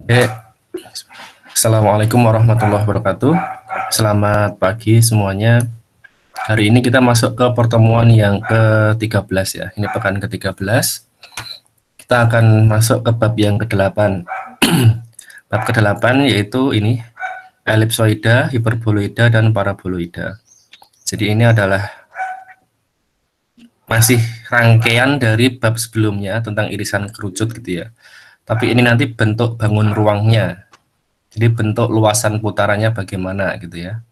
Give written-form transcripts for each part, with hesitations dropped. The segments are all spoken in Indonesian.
Oke, Assalamualaikum warahmatullahi wabarakatuh. Selamat pagi semuanya. Hari ini kita masuk ke pertemuan yang ke-13 ya. Ini pekan ke-13. Kita akan masuk ke bab yang ke-8. Bab ke-8 yaitu ini elipsoida, hiperboloida, dan paraboloida. Jadi ini adalah masih rangkaian dari bab sebelumnya tentang irisan kerucut gitu ya. Tapi ini nanti bentuk bangun ruangnya. Jadi bentuk luasan putarannya bagaimana gitu ya.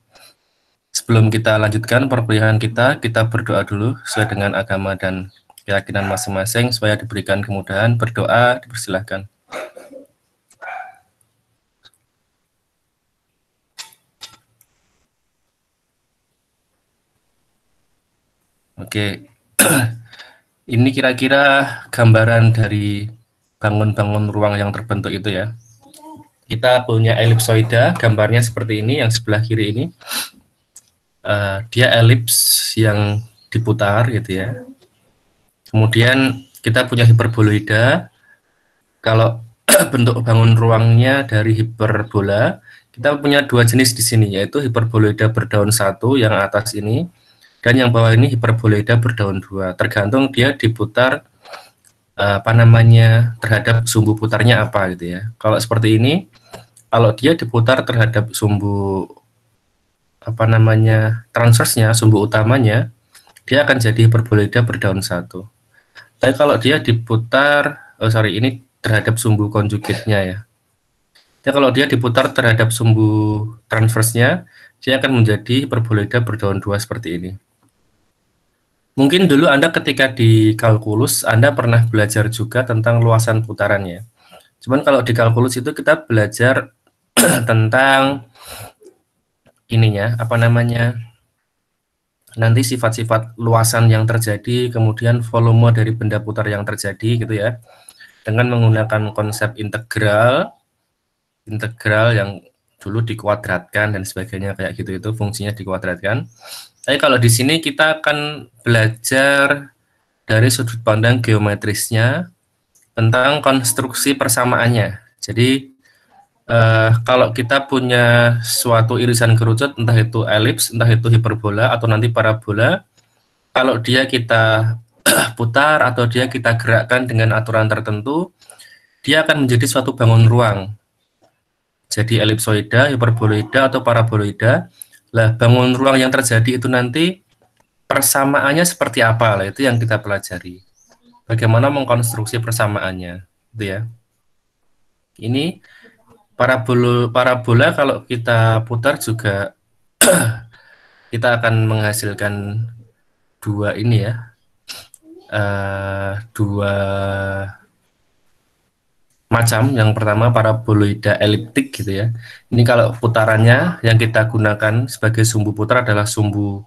Sebelum kita lanjutkan perkuliahan kita berdoa dulu sesuai dengan agama dan keyakinan masing-masing supaya diberikan kemudahan. Berdoa, dipersilahkan. Oke, ini kira-kira gambaran dari bangun-bangun ruang yang terbentuk itu ya. Kita punya elipsoida, gambarnya seperti ini, yang sebelah kiri ini. Dia elips yang diputar gitu ya. Kemudian kita punya hiperboloida. Kalau bentuk bangun ruangnya dari hiperbola, kita punya dua jenis di sini, yaitu hiperboloida berdaun satu yang atas ini, dan yang bawah ini hiperboloida berdaun dua. Tergantung dia diputar terhadap sumbu putarnya apa gitu ya. Kalau seperti ini, kalau dia diputar terhadap sumbu transversnya, sumbu utamanya, dia akan jadi hiperboloida berdaun satu. Tapi kalau dia diputar, ini terhadap sumbu konjugatnya ya. Jadi kalau dia diputar terhadap sumbu transversnya, dia akan menjadi hiperboloida berdaun dua seperti ini. Mungkin dulu Anda ketika di kalkulus, Anda pernah belajar juga tentang luasan putarannya. Cuman kalau di kalkulus itu kita belajar tentang ininya, nanti sifat-sifat luasan yang terjadi, kemudian volume dari benda putar yang terjadi gitu ya, dengan menggunakan konsep integral yang dulu dikuadratkan dan sebagainya kayak gitu, itu fungsinya dikuadratkan. Tapi kalau di sini kita akan belajar dari sudut pandang geometrisnya tentang konstruksi persamaannya. Jadi kalau kita punya suatu irisan kerucut, entah itu elips, entah itu hiperbola, atau nanti parabola, kalau dia kita putar atau dia kita gerakkan dengan aturan tertentu, dia akan menjadi suatu bangun ruang. Jadi elipsoida, hiperboloida, atau paraboloida. Lah, bangun ruang yang terjadi itu nanti persamaannya seperti apa, lah itu yang kita pelajari. Bagaimana mengkonstruksi persamaannya, gitu ya. Ini parabola kalau kita putar juga kita akan menghasilkan dua ini ya, dua macam. Yang pertama paraboloida eliptik gitu ya. Ini kalau putarannya yang kita gunakan sebagai sumbu putar adalah sumbu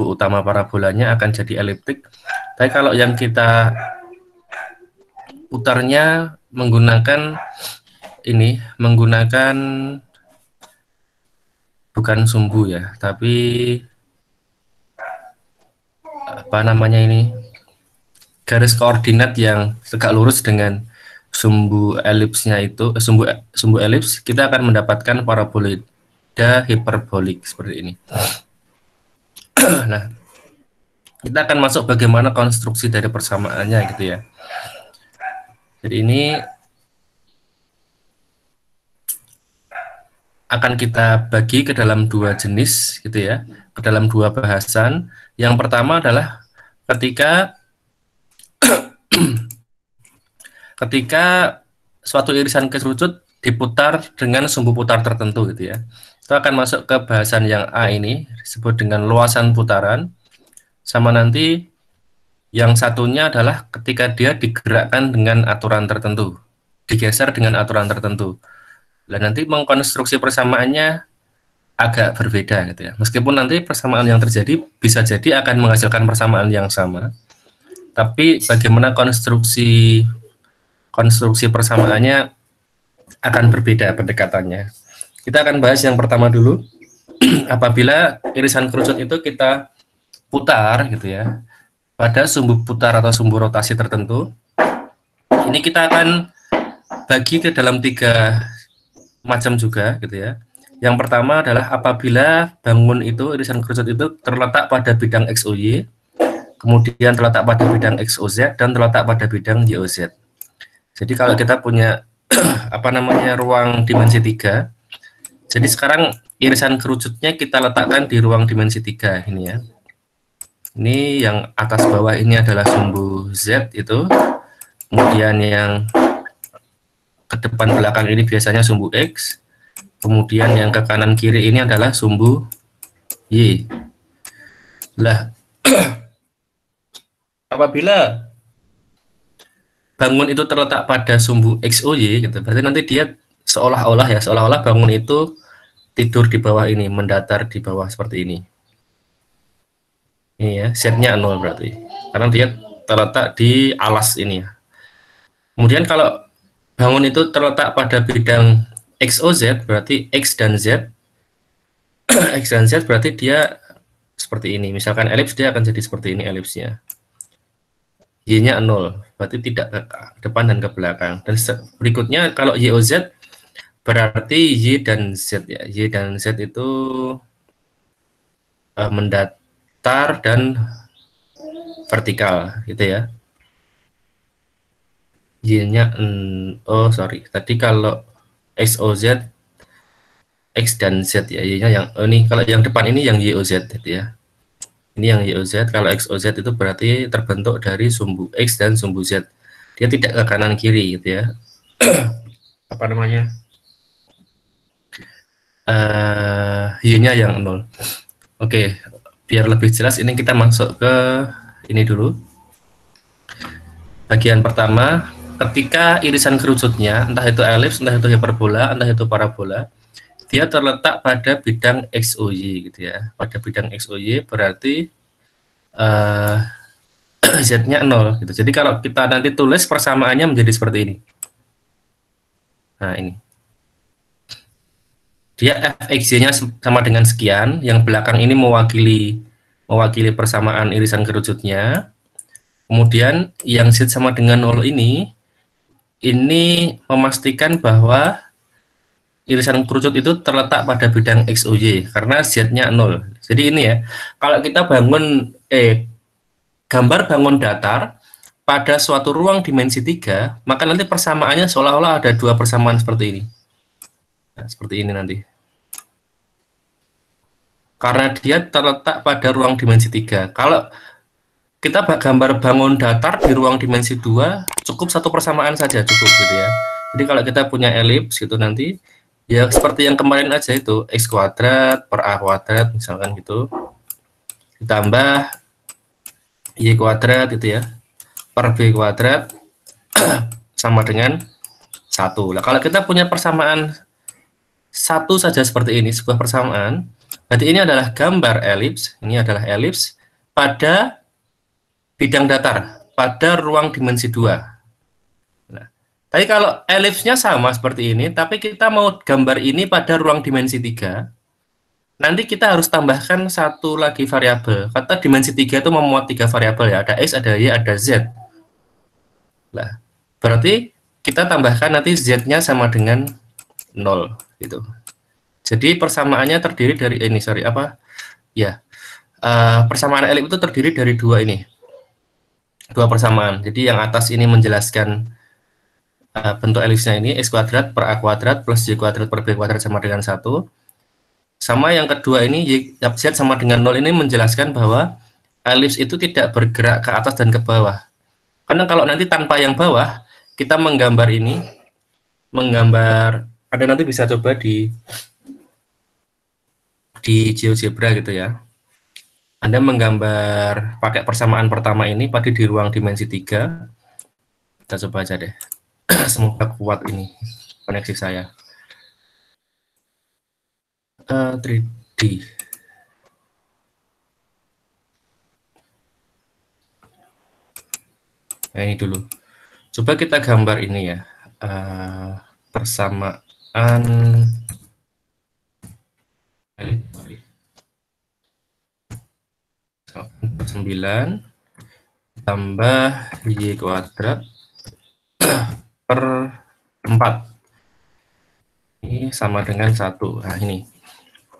utama parabolanya akan jadi eliptik. Tapi kalau yang kita putarnya menggunakan bukan sumbu ya, tapi garis koordinat yang tegak lurus dengan sumbu elipsnya itu, sumbu elips, kita akan mendapatkan paraboloida hiperbolik seperti ini. Nah, kita akan masuk bagaimana konstruksi dari persamaannya gitu ya. Jadi ini akan kita bagi ke dalam dua jenis gitu ya, ke dalam dua bahasan. Yang pertama adalah ketika suatu irisan kerucut diputar dengan sumbu putar tertentu gitu ya. Itu akan masuk ke bahasan yang A ini, disebut dengan luasan putaran. Sama nanti yang satunya adalah ketika dia digerakkan dengan aturan tertentu, digeser dengan aturan tertentu. Nah, nanti mengkonstruksi persamaannya agak berbeda gitu ya. Meskipun nanti persamaan yang terjadi bisa jadi akan menghasilkan persamaan yang sama, tapi bagaimana konstruksi persamaannya akan berbeda pendekatannya. Kita akan bahas yang pertama dulu. Apabila irisan kerucut itu kita putar gitu ya, pada sumbu putar atau sumbu rotasi tertentu, Ini kita akan bagi ke dalam 3 macam juga gitu ya. Yang pertama adalah apabila bangun itu, irisan kerucut itu terletak pada bidang XOY, kemudian terletak pada bidang XOZ, dan terletak pada bidang YOZ. Jadi kalau kita punya apa namanya ruang dimensi 3, jadi sekarang irisan kerucutnya kita letakkan di ruang dimensi 3 ini ya. Ini yang atas bawah ini adalah sumbu Z itu, kemudian yang ke depan belakang ini biasanya sumbu X, kemudian yang ke kanan kiri ini adalah sumbu Y. Lah, apabila bangun itu terletak pada sumbu XOY gitu, berarti nanti dia seolah-olah bangun itu tidur di bawah ini, mendatar di bawah seperti ini. Ini ya, Z-nya 0 berarti. Karena dia terletak di alas ini ya. Kemudian kalau bangun itu terletak pada bidang XOZ, berarti X dan Z. X dan Z berarti dia seperti ini. Misalkan elips, dia akan jadi seperti ini elipsnya. Y-nya 0, berarti tidak ke depan dan ke belakang. Dan berikutnya kalau YOZ, berarti Y dan Z ya. Y dan Z itu mendatar dan vertikal gitu ya. Y-nya oh sorry, tadi kalau XOZ X dan Z ya, Y-nya yang ini, kalau yang depan ini yang YOZ gitu ya. Ini yang YOZ, kalau XOZ itu berarti terbentuk dari sumbu X dan sumbu Z. Dia tidak ke kanan kiri gitu ya. Apa namanya? Y-nya yang 0. Oke, biar lebih jelas ini kita masuk ke ini dulu. Bagian pertama, ketika irisan kerucutnya, entah itu elips, entah itu hiperbola, entah itu parabola, dia terletak pada bidang XOY gitu ya. Pada bidang XOY berarti Z-nya 0 gitu. Jadi kalau kita nanti tulis persamaannya menjadi seperti ini. Nah, ini. Dia fxy-nya sama dengan sekian, yang belakang ini mewakili persamaan irisan kerucutnya. Kemudian yang Z sama dengan 0 ini memastikan bahwa irisan kerucut itu terletak pada bidang XOY karena Z-nya 0. Jadi ini ya, kalau kita gambar bangun datar pada suatu ruang dimensi 3, maka nanti persamaannya seolah-olah ada 2 persamaan seperti ini. Nah, seperti ini nanti. Karena dia terletak pada ruang dimensi 3. Kalau kita gambar bangun datar di ruang dimensi 2, cukup 1 persamaan saja cukup gitu ya. Jadi kalau kita punya elips gitu nanti, ya seperti yang kemarin aja itu, X kuadrat per A kuadrat misalkan gitu, ditambah Y kuadrat gitu ya, per B kuadrat sama dengan 1. Nah, kalau kita punya persamaan 1 saja seperti ini, sebuah persamaan, berarti ini adalah gambar elips, pada bidang datar, pada ruang dimensi 2. Nah, tapi kalau elipsnya sama seperti ini, tapi kita mau gambar ini pada ruang dimensi 3, nanti kita harus tambahkan satu lagi variabel. Kata dimensi 3 itu memuat 3 variabel ya, ada X, ada Y, ada Z. Nah, berarti kita tambahkan nanti Z-nya sama dengan 0 gitu. Jadi persamaannya terdiri dari ini, persamaan elips itu terdiri dari 2 ini. 2 persamaan. Jadi yang atas ini menjelaskan bentuk elipsnya ini, X kuadrat per A kuadrat plus Y kuadrat per B kuadrat sama dengan 1. Sama yang kedua ini, Z sama dengan 0 ini menjelaskan bahwa elips itu tidak bergerak ke atas dan ke bawah. Karena kalau nanti tanpa yang bawah, kita menggambar ini, ada nanti bisa coba di GeoGebra gitu ya. Anda menggambar pakai persamaan pertama ini pada di ruang dimensi 3. Kita coba aja deh. Semoga kuat ini koneksi saya. 3D. Nah, ini dulu. Coba kita gambar ini ya. Persamaan 9 tambah Y kuadrat per 4. Ini sama dengan 1. Nah, ini.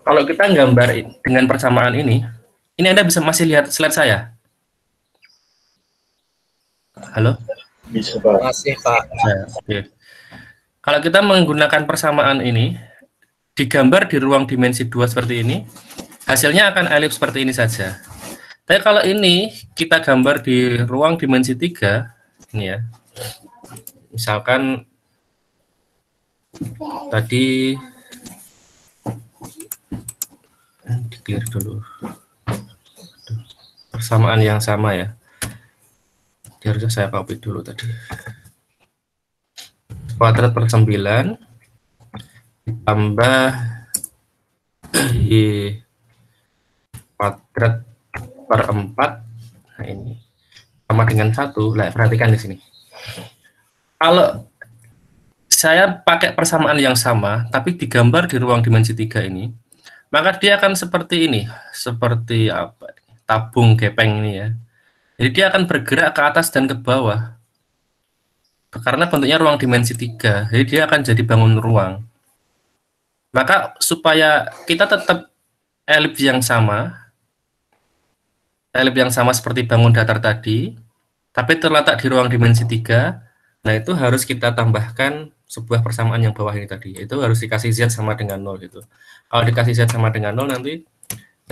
Kalau kita gambar dengan persamaan ini Anda bisa masih lihat slide saya? Halo? Bisa, Pak. Masih, Pak. Ya, oke. Kalau kita menggunakan persamaan ini, digambar di ruang dimensi 2 seperti ini, hasilnya akan elips seperti ini saja. Tapi kalau ini kita gambar di ruang dimensi 3, ini ya. Misalkan tadi di-clear dulu. Persamaan yang sama ya. Harusnya saya copy dulu tadi. Kuadrat per 9 ditambah I kuadrat per 4. Nah, ini sama dengan 1. Nah, perhatikan di sini. Kalau saya pakai persamaan yang sama, tapi digambar di ruang dimensi 3 ini, maka dia akan seperti ini, seperti apa? Tabung gepeng ini ya. Jadi dia akan bergerak ke atas dan ke bawah. Karena bentuknya ruang dimensi 3, jadi dia akan jadi bangun ruang. Maka supaya kita tetap elips yang sama seperti bangun datar tadi, tapi terletak di ruang dimensi 3, nah itu harus kita tambahkan sebuah persamaan yang bawah ini tadi, itu harus dikasih Z sama dengan 0 gitu. Kalau dikasih Z sama dengan 0 nanti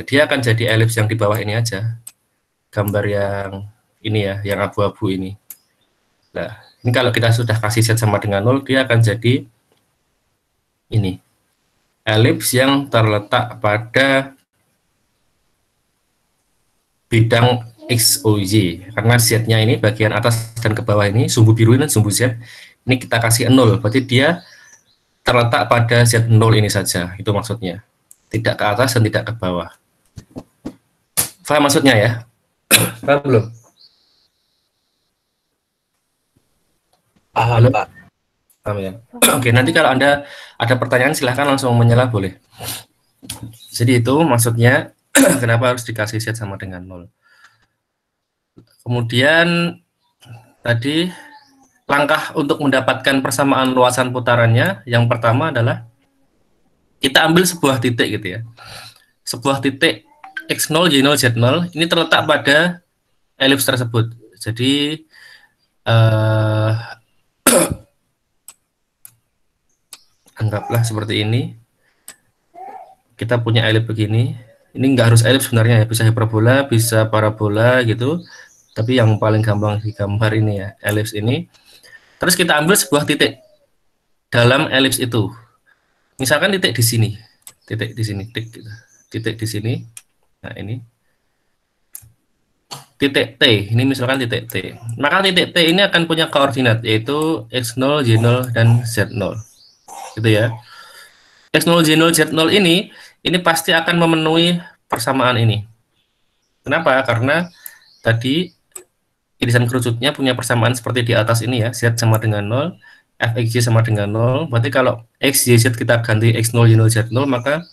dia akan jadi elips yang di bawah ini aja. Gambar yang ini ya, yang abu-abu ini. Nah, ini kalau kita sudah kasih Z sama dengan 0, dia akan jadi ini. Elips yang terletak pada bidang XOY. Karena Z-nya ini bagian atas dan ke bawah ini, sumbu biru ini sumbu Z. Ini kita kasih 0, berarti dia terletak pada Z0 ini saja. Itu maksudnya. Tidak ke atas dan tidak ke bawah. Paham maksudnya ya? Paham belum? Paham, Halo? Pak. Paham ya? Oke, nanti kalau Anda ada pertanyaan silahkan langsung menyela boleh. Jadi itu maksudnya kenapa harus dikasih Z sama dengan 0. Kemudian tadi langkah untuk mendapatkan persamaan luasan putarannya, yang pertama adalah kita ambil sebuah titik gitu ya. Sebuah titik X0, Y0, Z0 ini terletak pada elips tersebut. Jadi anggaplah seperti ini. Kita punya elips begini. Ini nggak harus elips sebenarnya ya, bisa hiperbola, bisa parabola gitu. Tapi yang paling gampang digambar ini ya, elips ini. Terus kita ambil sebuah titik dalam elips itu. Misalkan titik di sini, titik di sini, titik di sini. Nah ini titik T, ini misalkan titik T. Maka titik T ini akan punya koordinat yaitu X0, Y0, dan Z0. Gitu ya. X0, Y0, Z0 ini pasti akan memenuhi persamaan ini. Kenapa? Karena tadi irisan kerucutnya punya persamaan seperti di atas ini ya, Z sama dengan 0, Fxy sama dengan 0. Berarti kalau X, Y, Z kita ganti X0, Y0, Z0, maka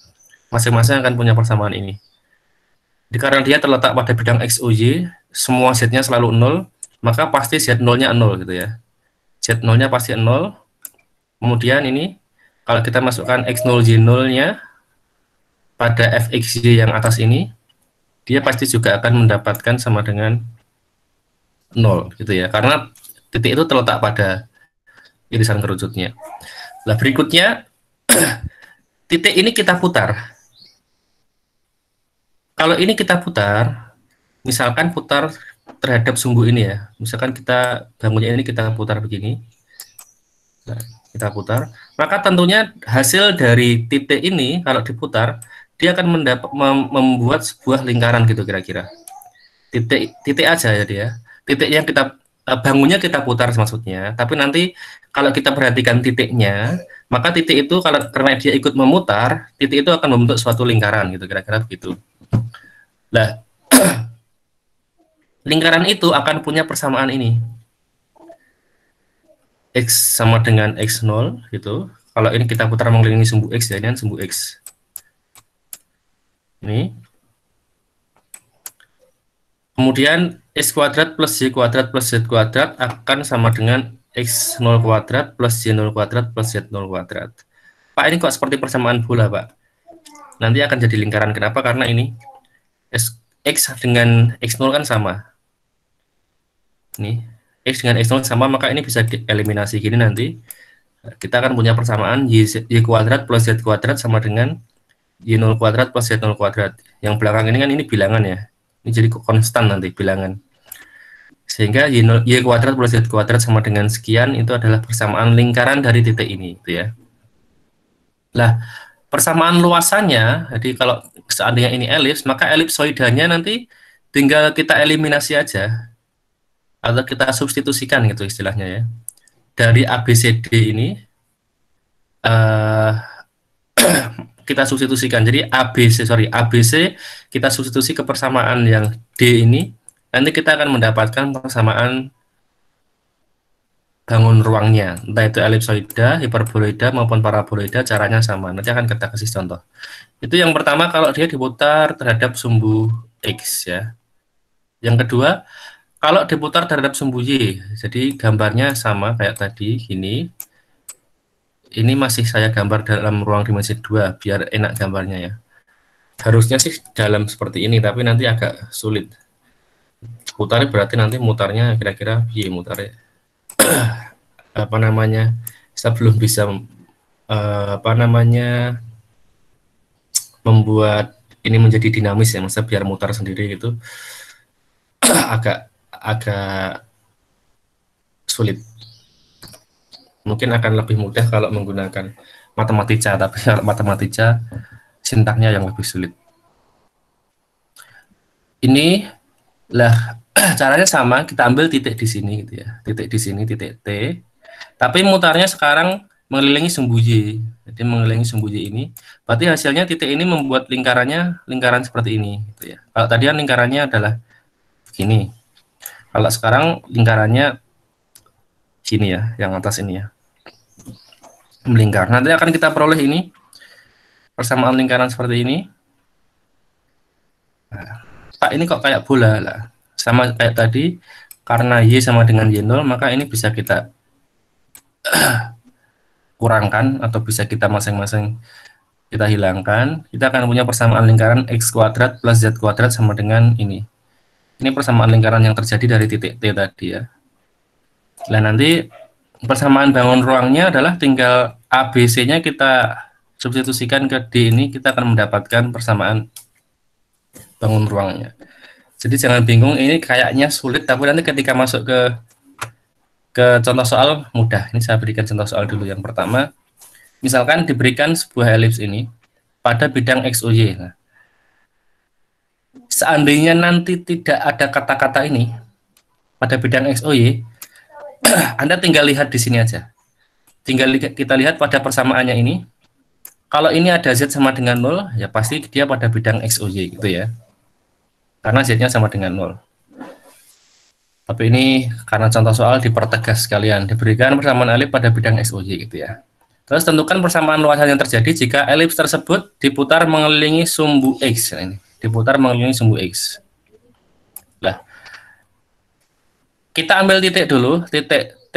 masing-masing akan punya persamaan ini. Jadi karena dia terletak pada bidang X, O, Y, semua Z-nya selalu 0, maka pasti Z0-nya 0 gitu ya. Z0-nya pasti 0. Kemudian ini, kalau kita masukkan X0, Y0-nya pada Fxy yang atas ini, dia pasti juga akan mendapatkan sama dengan 0 gitu ya. Karena titik itu terletak pada irisan kerucutnya. Nah, berikutnya titik ini kita putar. Kalau ini kita putar, misalkan putar terhadap sumbu ini ya. Misalkan kita bangunnya ini kita putar begini. Nah, kita putar. Maka tentunya hasil dari titik ini kalau diputar, dia akan membuat sebuah lingkaran gitu kira-kira. Titik aja ya dia. Titik yang kita bangunnya kita putar maksudnya. Tapi nanti kalau kita perhatikan titiknya, maka titik itu karena dia ikut memutar, titik itu akan membentuk suatu lingkaran gitu kira-kira begitu. Nah, lingkaran itu akan punya persamaan ini. X sama dengan X0 gitu. Kalau ini kita putar mengelilingi sumbu X, ya ini kan sumbu X. Ini. Kemudian X kuadrat plus Y kuadrat plus Z kuadrat akan sama dengan X0 kuadrat plus Y0 kuadrat plus Z0 kuadrat. Pak, ini kok seperti persamaan bola, Pak? Nanti akan jadi lingkaran. Kenapa? Karena ini X dengan X0 kan sama. Ini X dengan X0 sama, maka ini bisa dieliminasi gini nanti. Kita akan punya persamaan Y kuadrat plus Z kuadrat sama dengan Y0 kuadrat plus Z0 kuadrat. Yang belakang ini kan ini bilangan ya. Ini jadi konstan nanti bilangan. Sehingga Y kuadrat plus Z kuadrat sama dengan sekian, itu adalah persamaan lingkaran dari titik ini, gitu ya. Lah, persamaan luasannya, jadi kalau seandainya ini elips, maka elipsoidanya nanti tinggal kita eliminasi aja, atau kita substitusikan gitu istilahnya ya. Dari ABCD ini, kita substitusikan. Jadi ABC kita substitusi ke persamaan yang D ini, nanti kita akan mendapatkan persamaan bangun ruangnya, entah itu elipsoida, hiperboloida maupun paraboloida, caranya sama. Nanti akan kita kasih contoh. Itu yang pertama kalau dia diputar terhadap sumbu X ya. Yang kedua, kalau diputar terhadap sumbu Y, jadi gambarnya sama kayak tadi gini. Ini masih saya gambar dalam ruang dimensi 2 biar enak gambarnya ya. Harusnya sih dalam seperti ini, tapi nanti agak sulit. Putar berarti nanti mutarnya kira-kira Y mutarnya. Apa namanya, saya belum bisa membuat ini menjadi dinamis ya, masa biar mutar sendiri gitu agak sulit. Mungkin akan lebih mudah kalau menggunakan matematika, tapi kalau matematika sintaknya yang lebih sulit. Ini lah caranya sama, kita ambil titik di sini gitu ya, titik di sini, titik T. Tapi mutarnya sekarang mengelilingi sumbu Y. Jadi mengelilingi sumbu Y ini, berarti hasilnya titik ini membuat lingkaran seperti ini gitu ya. Kalau tadi kan lingkarannya adalah begini. Kalau sekarang lingkarannya sini ya, yang atas ini ya. Melingkar. Nanti akan kita peroleh ini persamaan lingkaran seperti ini. Nah, Pak, ini kok kayak bola lah. Sama kayak tadi, karena Y sama dengan Y0, maka ini bisa kita kurangkan atau bisa kita masing-masing kita hilangkan. Kita akan punya persamaan lingkaran X kuadrat plus Z kuadrat sama dengan ini. Ini persamaan lingkaran yang terjadi dari titik T tadi ya. Nah, nanti persamaan bangun ruangnya adalah tinggal ABC-nya kita substitusikan ke D ini, kita akan mendapatkan persamaan bangun ruangnya. Jadi jangan bingung, ini kayaknya sulit, tapi nanti ketika masuk ke contoh soal mudah. Ini saya berikan contoh soal dulu. Yang pertama, misalkan diberikan sebuah elips ini pada bidang XOY. Nah, seandainya nanti tidak ada kata-kata ini pada bidang XOY, Anda tinggal lihat di sini aja. Tinggal kita lihat pada persamaannya ini. Kalau ini ada Z sama dengan 0, ya pasti dia pada bidang XOY gitu ya. Karena Z-nya sama dengan 0. Tapi ini karena contoh soal dipertegas sekalian. Diberikan persamaan elips pada bidang XOY gitu ya. Terus tentukan persamaan luasan yang terjadi jika elips tersebut diputar mengelilingi sumbu X. Nah, ini diputar mengelilingi sumbu X. Nah, kita ambil titik dulu, titik T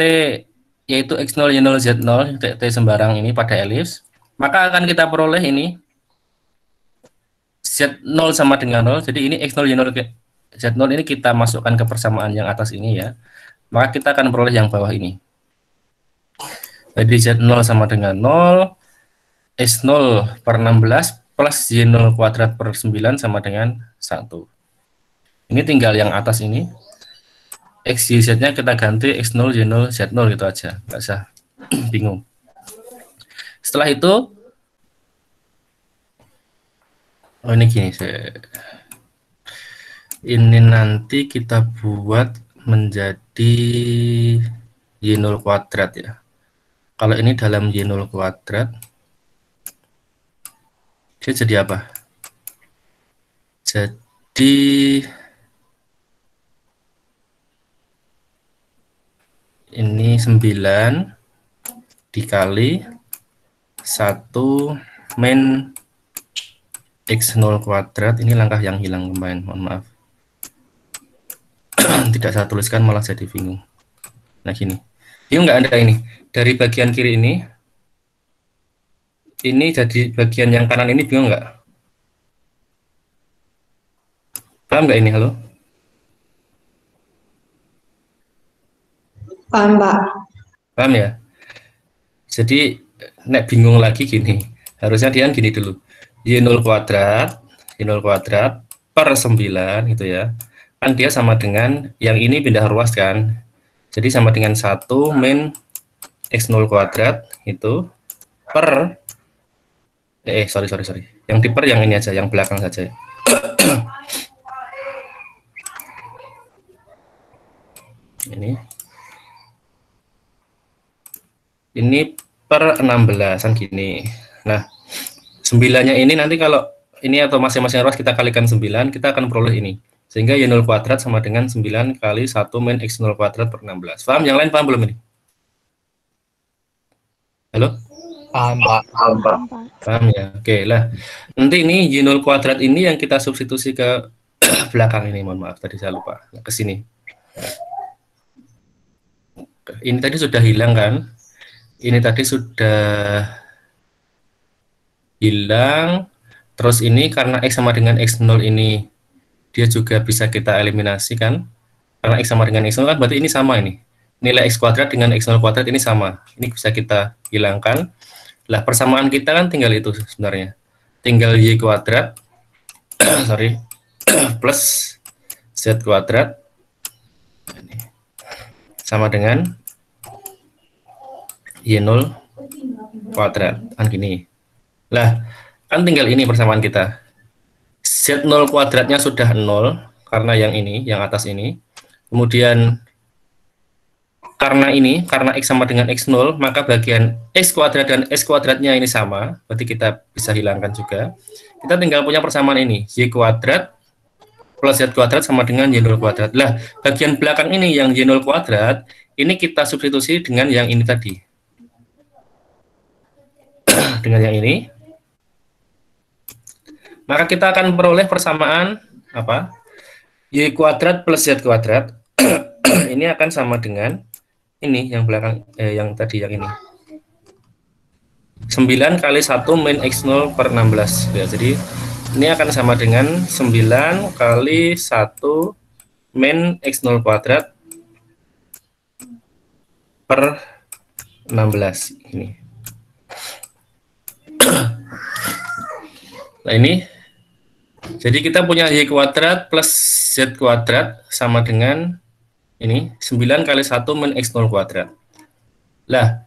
yaitu X0, Y0, Z0, titik T sembarang ini pada elips. Maka akan kita peroleh ini Z0 sama dengan 0. Jadi ini X0, Y0, Z0 ini kita masukkan ke persamaan yang atas ini ya. Maka kita akan peroleh yang bawah ini. Jadi Z0 sama dengan 0, X0 per 16 plus Y0 kuadrat per 9 sama dengan 1. Ini tinggal yang atas ini. X, Y, Z-nya kita ganti X0, Y0, Z0 gitu aja. Nggak usah bingung. Setelah itu, oh ini gini, ini nanti kita buat menjadi Y0 kuadrat ya. Kalau ini dalam Y0 kuadrat, dia jadi apa? Jadi ini 9 dikali 1 min X0 kuadrat. Ini langkah yang hilang kemarin, mohon maaf. Tidak saya tuliskan malah jadi bingung. Nah gini, Bingung nggak Anda ini? Dari bagian kiri ini jadi bagian yang kanan ini bingung nggak? Paham nggak ini? Halo? Paham, Pak. Paham ya? Jadi, nek bingung lagi gini. Harusnya dia gini dulu. Y0 kuadrat, Y0 kuadrat per 9 gitu ya. Kan dia sama dengan, yang ini pindah ruas kan. Jadi sama dengan 1 min X0 kuadrat itu per, sorry. Yang di per yang ini aja, yang belakang saja. Ini per 16 kan gini. Nah, 9-nya ini nanti kalau ini atau masing-masing ruas kita kalikan 9, kita akan peroleh ini. Sehingga Y0 kuadrat sama dengan 9 kali 1 min X0 kuadrat per 16. Paham? Yang lain paham belum ini? Halo? Paham, Pak. Paham ya? Oke lah. Nanti ini Y0 kuadrat ini yang kita substitusi ke belakang ini. Mohon maaf, tadi saya lupa. Ke sini. Ini tadi sudah hilang kan? Ini tadi sudah hilang. Terus ini karena X sama dengan X0 ini dia juga bisa kita eliminasi kan? Karena X sama dengan X0 kan berarti ini sama ini. Nilai X kuadrat dengan X0 kuadrat ini sama. Ini bisa kita hilangkan. Lah persamaan kita kan tinggal itu sebenarnya. Tinggal Y kuadrat sorry plus Z kuadrat sama dengan Y0 kuadrat kan gini. Lah kan tinggal ini persamaan kita. Z0 kuadratnya sudah 0 karena yang ini, yang atas ini. Kemudian karena X sama dengan X0, maka bagian X kuadrat dan X kuadratnya ini sama, berarti kita bisa hilangkan juga. Kita tinggal punya persamaan ini, Y kuadrat plus Z kuadrat sama dengan Y0 kuadrat. Lah, bagian belakang ini yang Y0 kuadrat, ini kita substitusi dengan yang ini tadi. Dengan yang ini. Maka kita akan peroleh persamaan apa? Y kuadrat plus Z kuadrat. Ini akan sama dengan ini yang belakang yang tadi yang ini. 9 kali 1 min X0 per 16 ya. Jadi ini akan sama dengan 9 kali 1 min X0 kuadrat per 16 ini. Nah ini, jadi kita punya Y kuadrat plus Z kuadrat sama dengan ini 9 kali 1 min X0 kuadrat. Lah,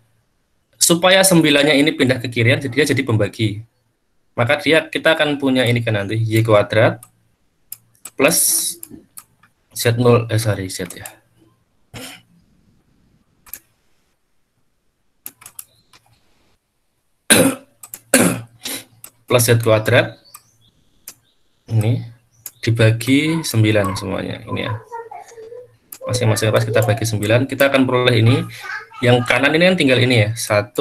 supaya 9-nya ini pindah ke kirian, jadi dia jadi pembagi. Maka kita akan punya ini kan nanti Y kuadrat plus Z0, Z ya. Plus Z kuadrat ini dibagi 9 semuanya ini ya. Masing-masing pas kita bagi 9, kita akan peroleh ini. Yang kanan ini kan tinggal ini ya, 1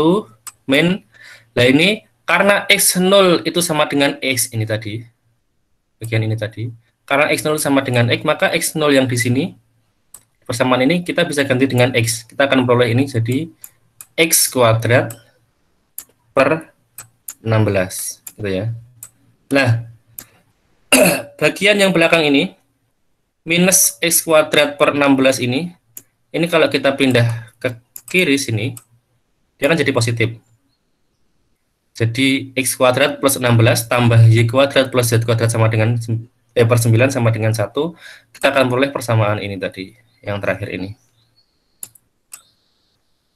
min. Nah ini karena X0 itu sama dengan X ini tadi, bagian ini tadi. Karena X0 sama dengan X, maka X0 yang di sini, persamaan ini kita bisa ganti dengan X. Kita akan peroleh ini jadi X kuadrat per 16. Gitu ya. Nah, bagian yang belakang ini minus X kuadrat per 16 ini kalau kita pindah ke kiri sini, dia akan jadi positif. Jadi X kuadrat plus 16 tambah Y kuadrat plus Z kuadrat sama dengan per 9 sama dengan 1, kita akan peroleh persamaan ini tadi, yang terakhir ini.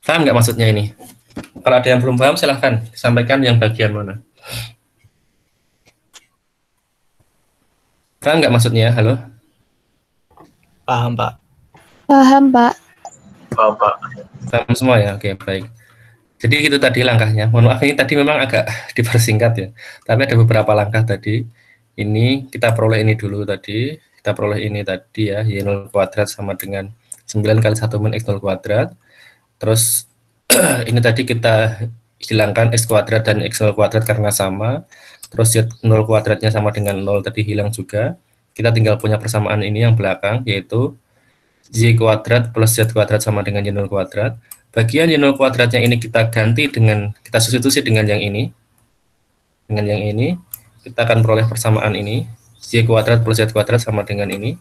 Paham nggak maksudnya ini? Kalau ada yang belum paham, silahkan sampaikan yang bagian mana. Paham nggak maksudnya? Halo? Paham, Pak. Paham, Pak. Paham, Pak. Paham semua ya? Oke, baik. Jadi itu tadi langkahnya. Mohon maaf, ini tadi memang agak dipersingkat ya. Tapi ada beberapa langkah tadi. Ini kita peroleh ini dulu tadi. Kita peroleh ini tadi ya, Y0 kuadrat sama dengan 9 kali 1 min X0 kuadrat. Terus ini tadi kita hilangkan X kuadrat dan X0 kuadrat karena sama. Terus Z0 kuadratnya sama dengan 0 tadi hilang juga. Kita tinggal punya persamaan ini yang belakang, yaitu Y kuadrat plus Z kuadrat sama dengan Y0 kuadrat. Bagian Y0 kuadratnya ini kita ganti dengan, kita substitusi dengan yang ini. Dengan yang ini, kita akan peroleh persamaan ini. Y kuadrat plus Z kuadrat sama dengan ini.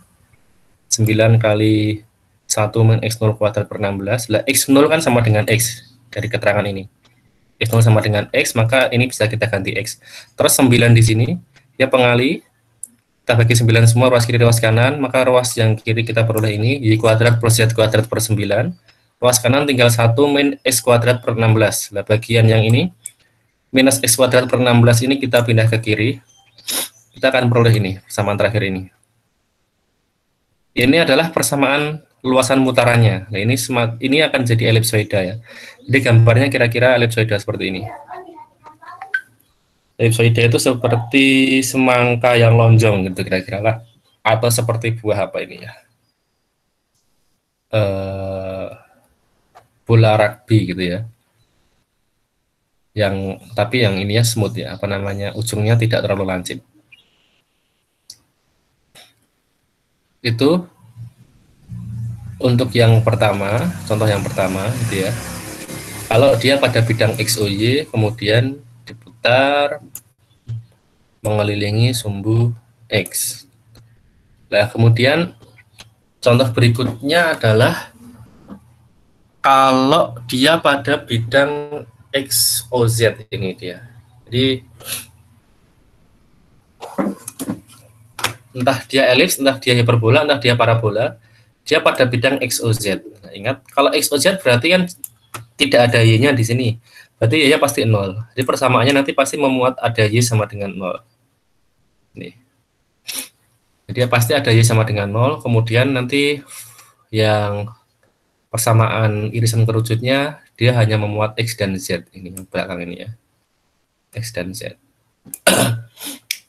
9 kali 1 min X0 kuadrat per 16. Lah, X0 kan sama dengan X dari keterangan ini. X0 sama dengan X, maka ini bisa kita ganti X. Terus 9 di sini, ya pengali. Kita bagi 9 semua, ruas kiri, ruas kanan. Maka ruas yang kiri kita peroleh ini, Y kuadrat plus Z kuadrat per 9. Ruas kanan tinggal 1 min X kuadrat per 16. Nah, bagian yang ini, minus X kuadrat per 16 ini kita pindah ke kiri. Kita akan peroleh ini, persamaan terakhir ini. Ini adalah persamaan luasan mutarannya. Nah, ini akan jadi elipsoida ya. Jadi gambarnya kira-kira elipsoida seperti ini. Elipsoida itu seperti semangka yang lonjong gitu kira-kira lah. Atau seperti buah apa ini ya. Bola rugby gitu ya, tapi yang ininya smooth ya, apa namanya, ujungnya tidak terlalu lancip. Itu untuk yang pertama, contoh yang pertama gitu ya. Kalau dia pada bidang XOY kemudian diputar mengelilingi sumbu X. Nah, kemudian contoh berikutnya adalah kalau dia pada bidang XOZ ini dia. Jadi entah dia elips, entah dia hiperbola, entah dia parabola, dia pada bidang XOZ. Nah, ingat kalau XOZ berarti kan tidak ada Y-nya di sini. Berarti Y-nya pasti 0. Jadi persamaannya nanti pasti memuat ada Y sama dengan 0. Nih. Jadi pasti ada Y sama dengan 0, kemudian nanti yang persamaan irisan kerucutnya dia hanya memuat X dan Z, ini yang belakang ini ya, X dan Z.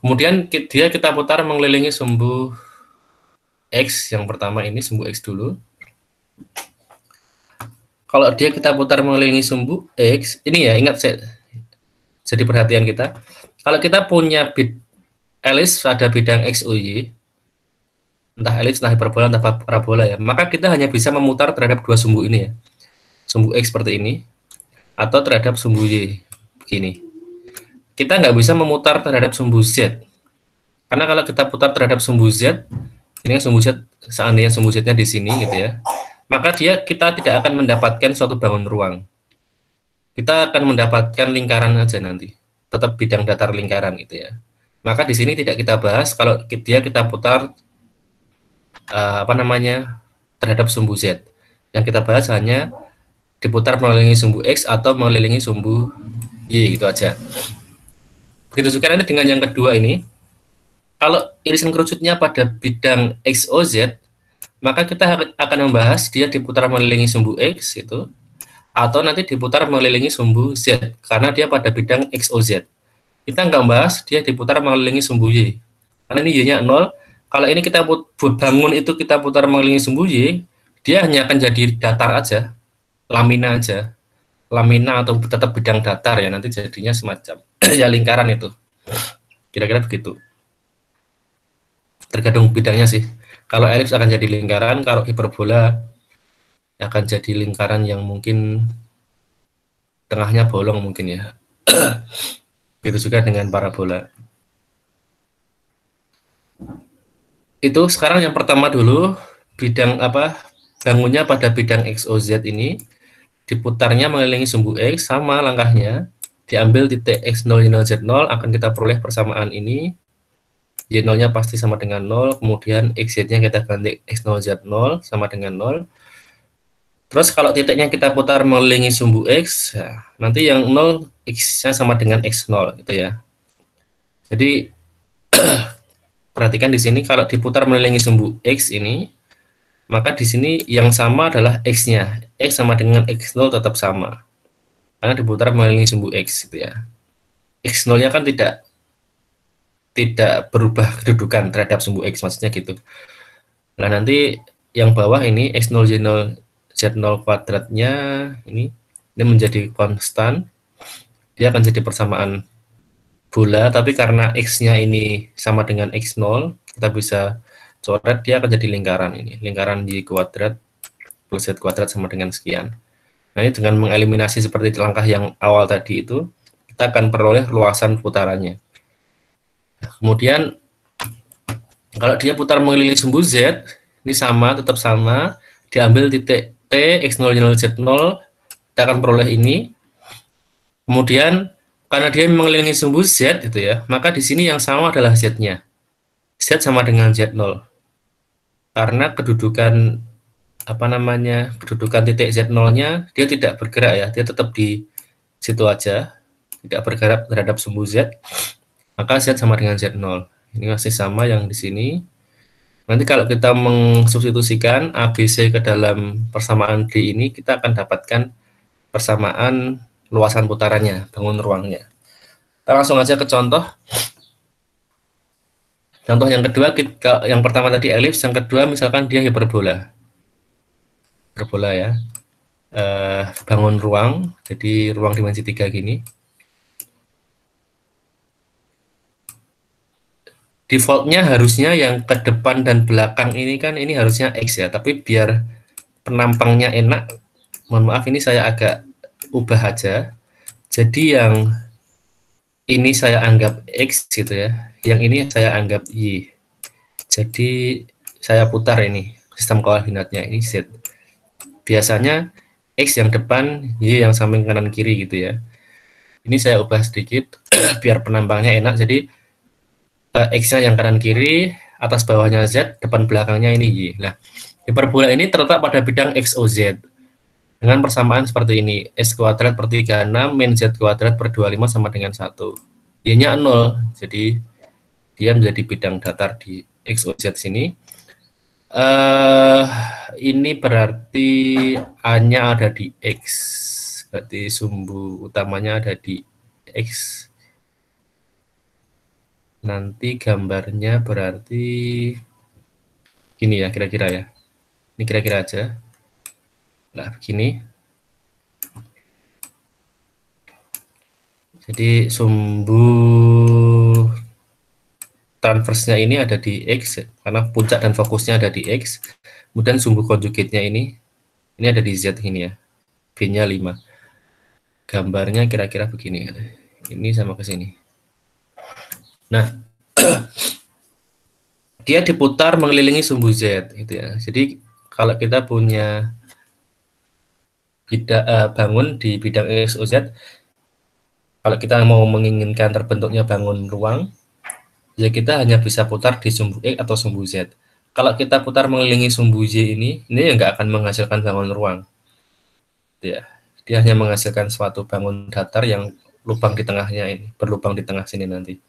Kemudian dia kita putar mengelilingi sumbu X, yang pertama ini sumbu X dulu. Kalau dia kita putar mengelilingi sumbu X, ini ya ingat jadi perhatian kita, kalau kita punya bit elips pada bidang XOY, entah elips, entah hiperbola, entah parabola ya, maka kita hanya bisa memutar terhadap dua sumbu ini ya, sumbu X seperti ini, atau terhadap sumbu Y begini. Kita nggak bisa memutar terhadap sumbu Z, karena kalau kita putar terhadap sumbu Z, ini kan sumbu Z, seandainya sumbu Z-nya di sini gitu ya, maka kita tidak akan mendapatkan suatu bangun ruang. Kita akan mendapatkan lingkaran aja nanti, tetap bidang datar lingkaran gitu ya. Maka di sini tidak kita bahas kalau kita putar terhadap sumbu Z. Yang kita bahas hanya diputar mengelilingi sumbu X atau mengelilingi sumbu Y, gitu aja. Begitu juga nanti dengan yang kedua ini, kalau irisan kerucutnya pada bidang XOZ, maka kita akan membahas dia diputar mengelilingi sumbu X itu, atau nanti diputar mengelilingi sumbu Z, karena dia pada bidang XOZ. Kita nggak membahas dia diputar mengelilingi sumbu Y, karena ini Y-nya 0. Kalau ini kita bangun itu kita putar mengelilingi sumbu Y, dia hanya akan jadi datar aja, lamina aja, lamina atau tetap bidang datar ya, nanti jadinya semacam ya lingkaran itu, kira-kira begitu. Tergantung bidangnya sih. Kalau elips akan jadi lingkaran, kalau hiperbola akan jadi lingkaran yang mungkin tengahnya bolong mungkin ya. Begitu juga dengan parabola. Itu sekarang yang pertama dulu, bidang bangunnya pada bidang XOZ ini, diputarnya mengelilingi sumbu X, sama langkahnya, diambil titik X0, Y0, Z0, akan kita peroleh persamaan ini, Y0-nya pasti sama dengan 0, kemudian XZ-nya kita ganti X0, Z0 sama dengan 0. Terus kalau titiknya kita putar mengelilingi sumbu X, ya, nanti yang 0, X-nya sama dengan X0 gitu ya. Jadi perhatikan di sini kalau diputar mengelilingi sumbu X ini, maka di sini yang sama adalah X-nya. X sama dengan X0 tetap sama. Karena diputar mengelilingi sumbu X gitu ya. X0-nya kan tidak berubah kedudukan terhadap sumbu X, maksudnya gitu. Nah, nanti yang bawah ini X0, Y0, Z0 kuadratnya ini menjadi konstan. Dia akan jadi persamaan bola, tapi karena X-nya ini sama dengan X0, kita bisa coret dia akan jadi lingkaran ini. Lingkaran Y kuadrat plus Z kuadrat sama dengan sekian. Nah, ini dengan mengeliminasi seperti langkah yang awal tadi itu, kita akan peroleh luasan putarannya. Kemudian kalau dia putar mengelilingi sumbu Z, ini sama, tetap sama, diambil titik T, X0, Y0, Z0, kita akan peroleh ini. Kemudian karena dia mengelilingi sumbu Z gitu ya, maka di sini yang sama adalah Z-nya. Z sama dengan Z0. Karena kedudukan kedudukan titik Z0-nya dia tidak bergerak ya, dia tetap di situ aja, tidak bergerak terhadap sumbu Z, maka Z sama dengan Z0. Ini masih sama yang di sini. Nanti kalau kita mensubstitusikan ABC ke dalam persamaan D ini, kita akan dapatkan persamaan luasan putarannya, bangun ruangnya. Kita langsung aja ke contoh. Contoh yang kedua, yang pertama tadi elips, yang kedua misalkan dia hiperbola. Hiperbola ya. Bangun ruang, jadi ruang dimensi 3 gini. Defaultnya harusnya yang ke depan dan belakang ini kan ini harusnya X ya, tapi biar penampangnya enak, mohon maaf ini saya agak ubah aja. Jadi yang ini saya anggap X gitu ya, yang ini saya anggap Y. Jadi saya putar ini sistem koordinatnya, ini Z. Biasanya X yang depan, Y yang samping kanan kiri gitu ya. Ini saya ubah sedikit biar penampangnya enak. Jadi X-nya yang kanan kiri, atas bawahnya Z, depan belakangnya ini Y. Nah, hiperbola ini terletak pada bidang XOZ dengan persamaan seperti ini. X kuadrat per 36 min Z kuadrat per 25 sama dengan 1. Y-nya 0, jadi dia menjadi bidang datar di XOZ sini. Ini berarti A-nya ada di X, berarti sumbu utamanya ada di X. Nanti gambarnya berarti gini ya kira-kira ya. Ini kira-kira aja. Nah, begini. Jadi sumbu transversnya ini ada di X karena puncak dan fokusnya ada di X. Kemudian sumbu konjugatnya ini ada di Z ini ya. B-nya 5. Gambarnya kira-kira begini. Ini sama ke sini. Nah, dia diputar mengelilingi sumbu Z gitu ya. Jadi kalau kita punya bangun di bidang XOZ, kalau kita mau menginginkan terbentuknya bangun ruang, ya kita hanya bisa putar di sumbu X atau sumbu Z. Kalau kita putar mengelilingi sumbu Y ini nggak akan menghasilkan bangun ruang. Ya, dia hanya menghasilkan suatu bangun datar yang lubang di tengahnya ini, berlubang di tengah sini nanti.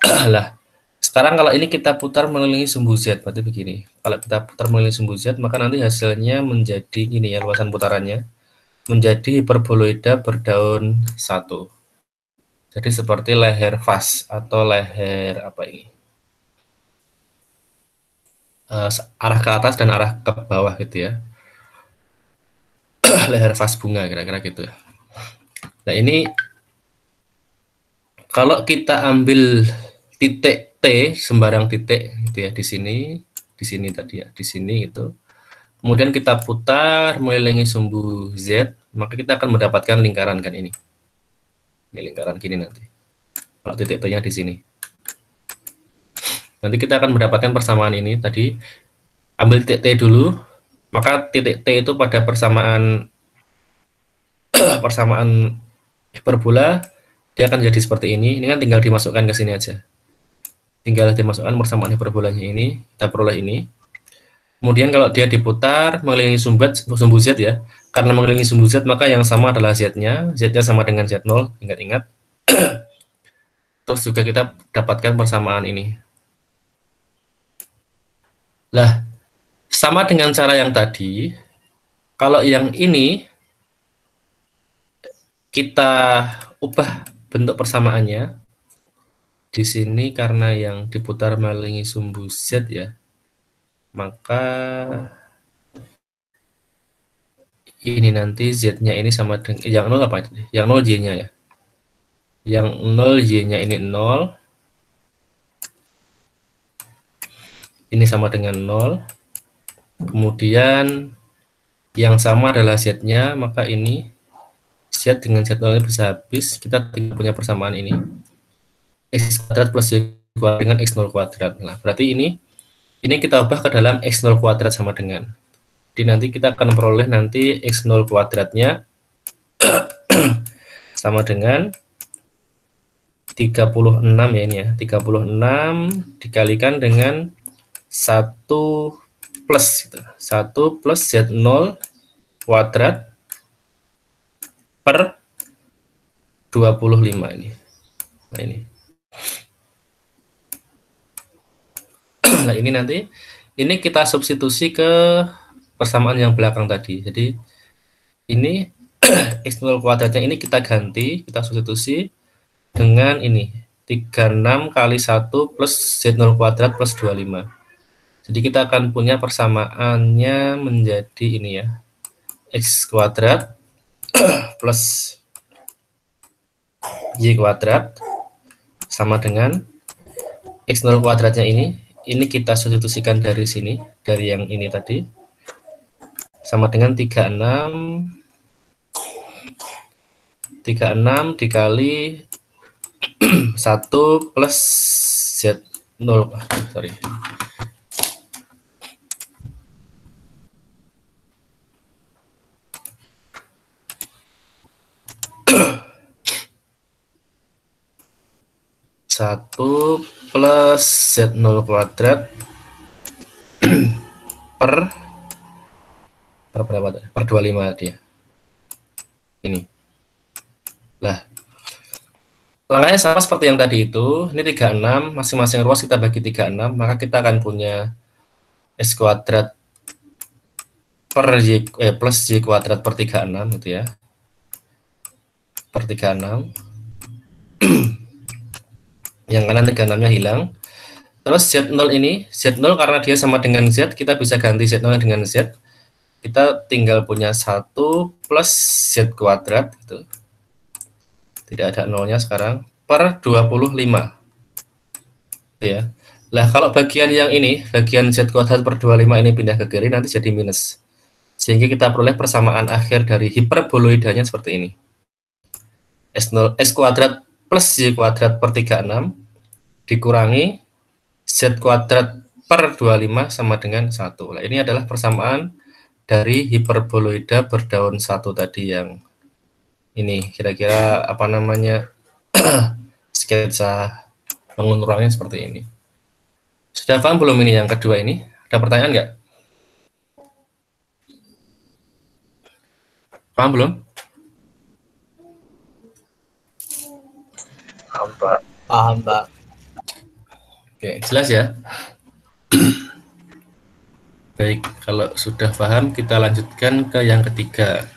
Lah, sekarang kalau ini kita putar mengelilingi sumbu Z, berarti begini. Kalau kita putar mengelilingi sumbu Z, maka nanti hasilnya menjadi gini ya, luasan putarannya menjadi hiperboloida berdaun 1. Jadi seperti leher vas atau leher apa ini? Arah ke atas dan arah ke bawah gitu ya. Leher vas bunga kira-kira gitu. Nah, ini kalau kita ambil titik T sembarang titik gitu ya di sini tadi ya, di sini itu. Kemudian kita putar mengelilingi sumbu Z, maka kita akan mendapatkan lingkaran kan ini. Ini lingkaran gini nanti. Kalau titik T-nya di sini. Nanti kita akan mendapatkan persamaan ini tadi. Ambil titik T dulu, maka titik T itu pada persamaan hiperbola dia akan jadi seperti ini. Ini kan tinggal dimasukkan ke sini aja. Tinggal dimasukkan persamaan hiperbolanya ini, kita peroleh ini. Kemudian kalau dia diputar mengelilingi sumbu Z ya, karena mengelilingi sumbu Z maka yang sama adalah Z-nya, Z-nya sama dengan Z0, ingat-ingat. Terus juga kita dapatkan persamaan ini. Lah, sama dengan cara yang tadi, kalau yang ini kita ubah bentuk persamaannya. Di sini karena yang diputar mengelilingi sumbu Z ya, maka ini nanti Z-nya ini sama dengan yang 0 apa? Yang 0 Y-nya ya. Yang 0 Y-nya ini 0. Ini sama dengan 0. Kemudian yang sama adalah Z-nya, maka ini Z dengan Z0 bisa habis, kita tinggal punya persamaan ini. X kuadrat plus Y kuadrat dengan X0 kuadrat. Nah, berarti ini kita ubah ke dalam X0 kuadrat sama dengan. Jadi nanti kita akan peroleh nanti X0 kuadratnya sama dengan 36 ya ini ya. 36 dikalikan dengan 1 plus gitu. 1 plus Z0 kuadrat per 25 ini. Nah ini. Nah ini nanti ini kita substitusi ke persamaan yang belakang tadi. Jadi ini X0 kuadratnya ini kita ganti, kita substitusi dengan ini 36 kali 1 plus Z0 kuadrat plus 25. Jadi kita akan punya persamaannya menjadi ini ya, X kuadrat plus Y kuadrat sama dengan X0 kuadratnya ini kita substitusikan dari sini, dari yang ini tadi, sama dengan 36 dikali 1 plus Z0, sorry. Satu plus Z0 kuadrat per berapa? Per 25 dia. Ini. Lah. Langkahnya sama seperti yang tadi itu. Ini 36, masing-masing ruas kita bagi 36, maka kita akan punya S kuadrat per Y plus Y kuadrat per 36 gitu ya. Per 36. Yang kanan 36-nya hilang. Terus Z0 ini, Z0 karena dia sama dengan Z, kita bisa ganti Z0 dengan Z. Kita tinggal punya 1 plus Z kuadrat gitu. Tidak ada nolnya sekarang, per 25. Ya. Lah kalau bagian yang ini, bagian Z kuadrat per 25 ini pindah ke kiri, nanti jadi minus. Sehingga kita peroleh persamaan akhir dari hiperboloidanya seperti ini. S kuadrat plus Y kuadrat per 36 dikurangi Z kuadrat per 25 sama dengan 1. Nah, ini adalah persamaan dari hiperboloida berdaun 1 tadi yang ini kira-kira apa namanya sketsa bangun ruangnya seperti ini. Sudah paham belum ini yang kedua ini? Ada pertanyaan nggak? Paham belum? Paham, Pak. Paham, Pak. Oke, jelas ya? Baik, kalau sudah paham kita lanjutkan ke yang ketiga.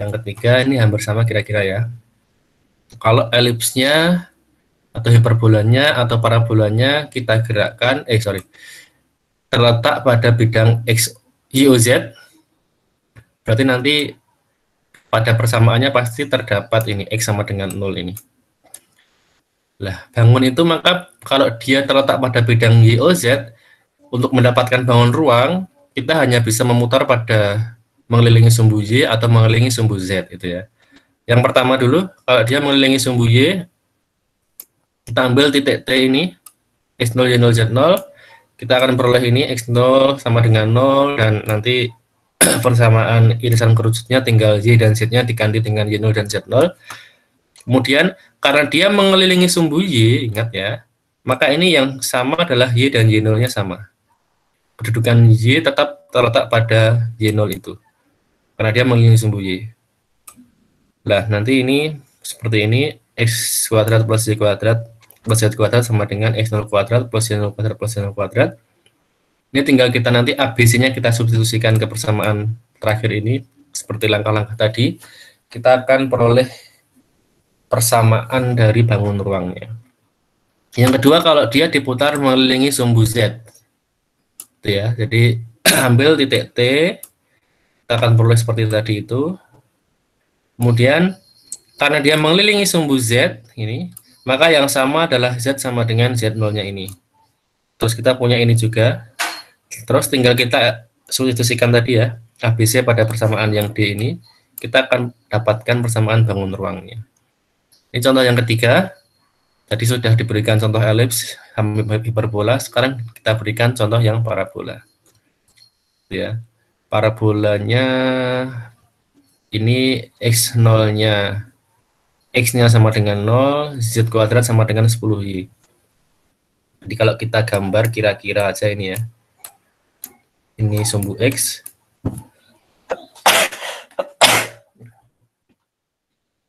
Yang ketiga ini hampir sama kira-kira ya. Kalau elipsnya atau hiperbolanya atau parabolanya kita gerakkan, terletak pada bidang X, Y, O, Z, berarti nanti pada persamaannya pasti terdapat ini, X sama dengan 0 ini. Lah, bangun itu maka kalau dia terletak pada bidang Y, O, Z, untuk mendapatkan bangun ruang, kita hanya bisa memutar pada mengelilingi sumbu Y atau mengelilingi sumbu Z itu ya. Yang pertama dulu, kalau dia mengelilingi sumbu Y, kita ambil titik T ini, X0, Y0, Z0, kita akan peroleh ini X0 sama dengan 0, dan nanti persamaan irisan kerucutnya tinggal Y dan Z-nya diganti dengan Y0 dan Z0. Kemudian, karena dia mengelilingi sumbu Y, ingat ya, maka ini yang sama adalah Y dan Y0-nya sama. Kedudukan Y tetap terletak pada Y0 itu. Karena dia mengelilingi sumbu Y. Nah, nanti ini seperti ini, X kuadrat plus Y kuadrat plus Z kuadrat sama dengan X0 kuadrat plus Y0 kuadrat plus Y0 kuadrat. Ini tinggal kita nanti ABC-nya kita substitusikan ke persamaan terakhir ini. Seperti langkah-langkah tadi, kita akan peroleh persamaan dari bangun ruangnya. Yang kedua, kalau dia diputar mengelilingi sumbu Z. Itu ya, jadi ambil titik T, kita akan peroleh seperti tadi itu. Kemudian karena dia mengelilingi sumbu Z ini, maka yang sama adalah Z sama dengan Z0-nya ini. Terus kita punya ini juga. Terus tinggal kita substitusikan tadi ya, ABC pada persamaan yang D ini, kita akan dapatkan persamaan bangun ruangnya. Ini contoh yang ketiga. Tadi sudah diberikan contoh elips, hiperbola. Sekarang kita berikan contoh yang parabola. Ya, parabolanya ini x0-nya, x-nya sama dengan 0, z kuadrat sama dengan 10y. Jadi kalau kita gambar kira-kira aja ini ya. Ini sumbu x.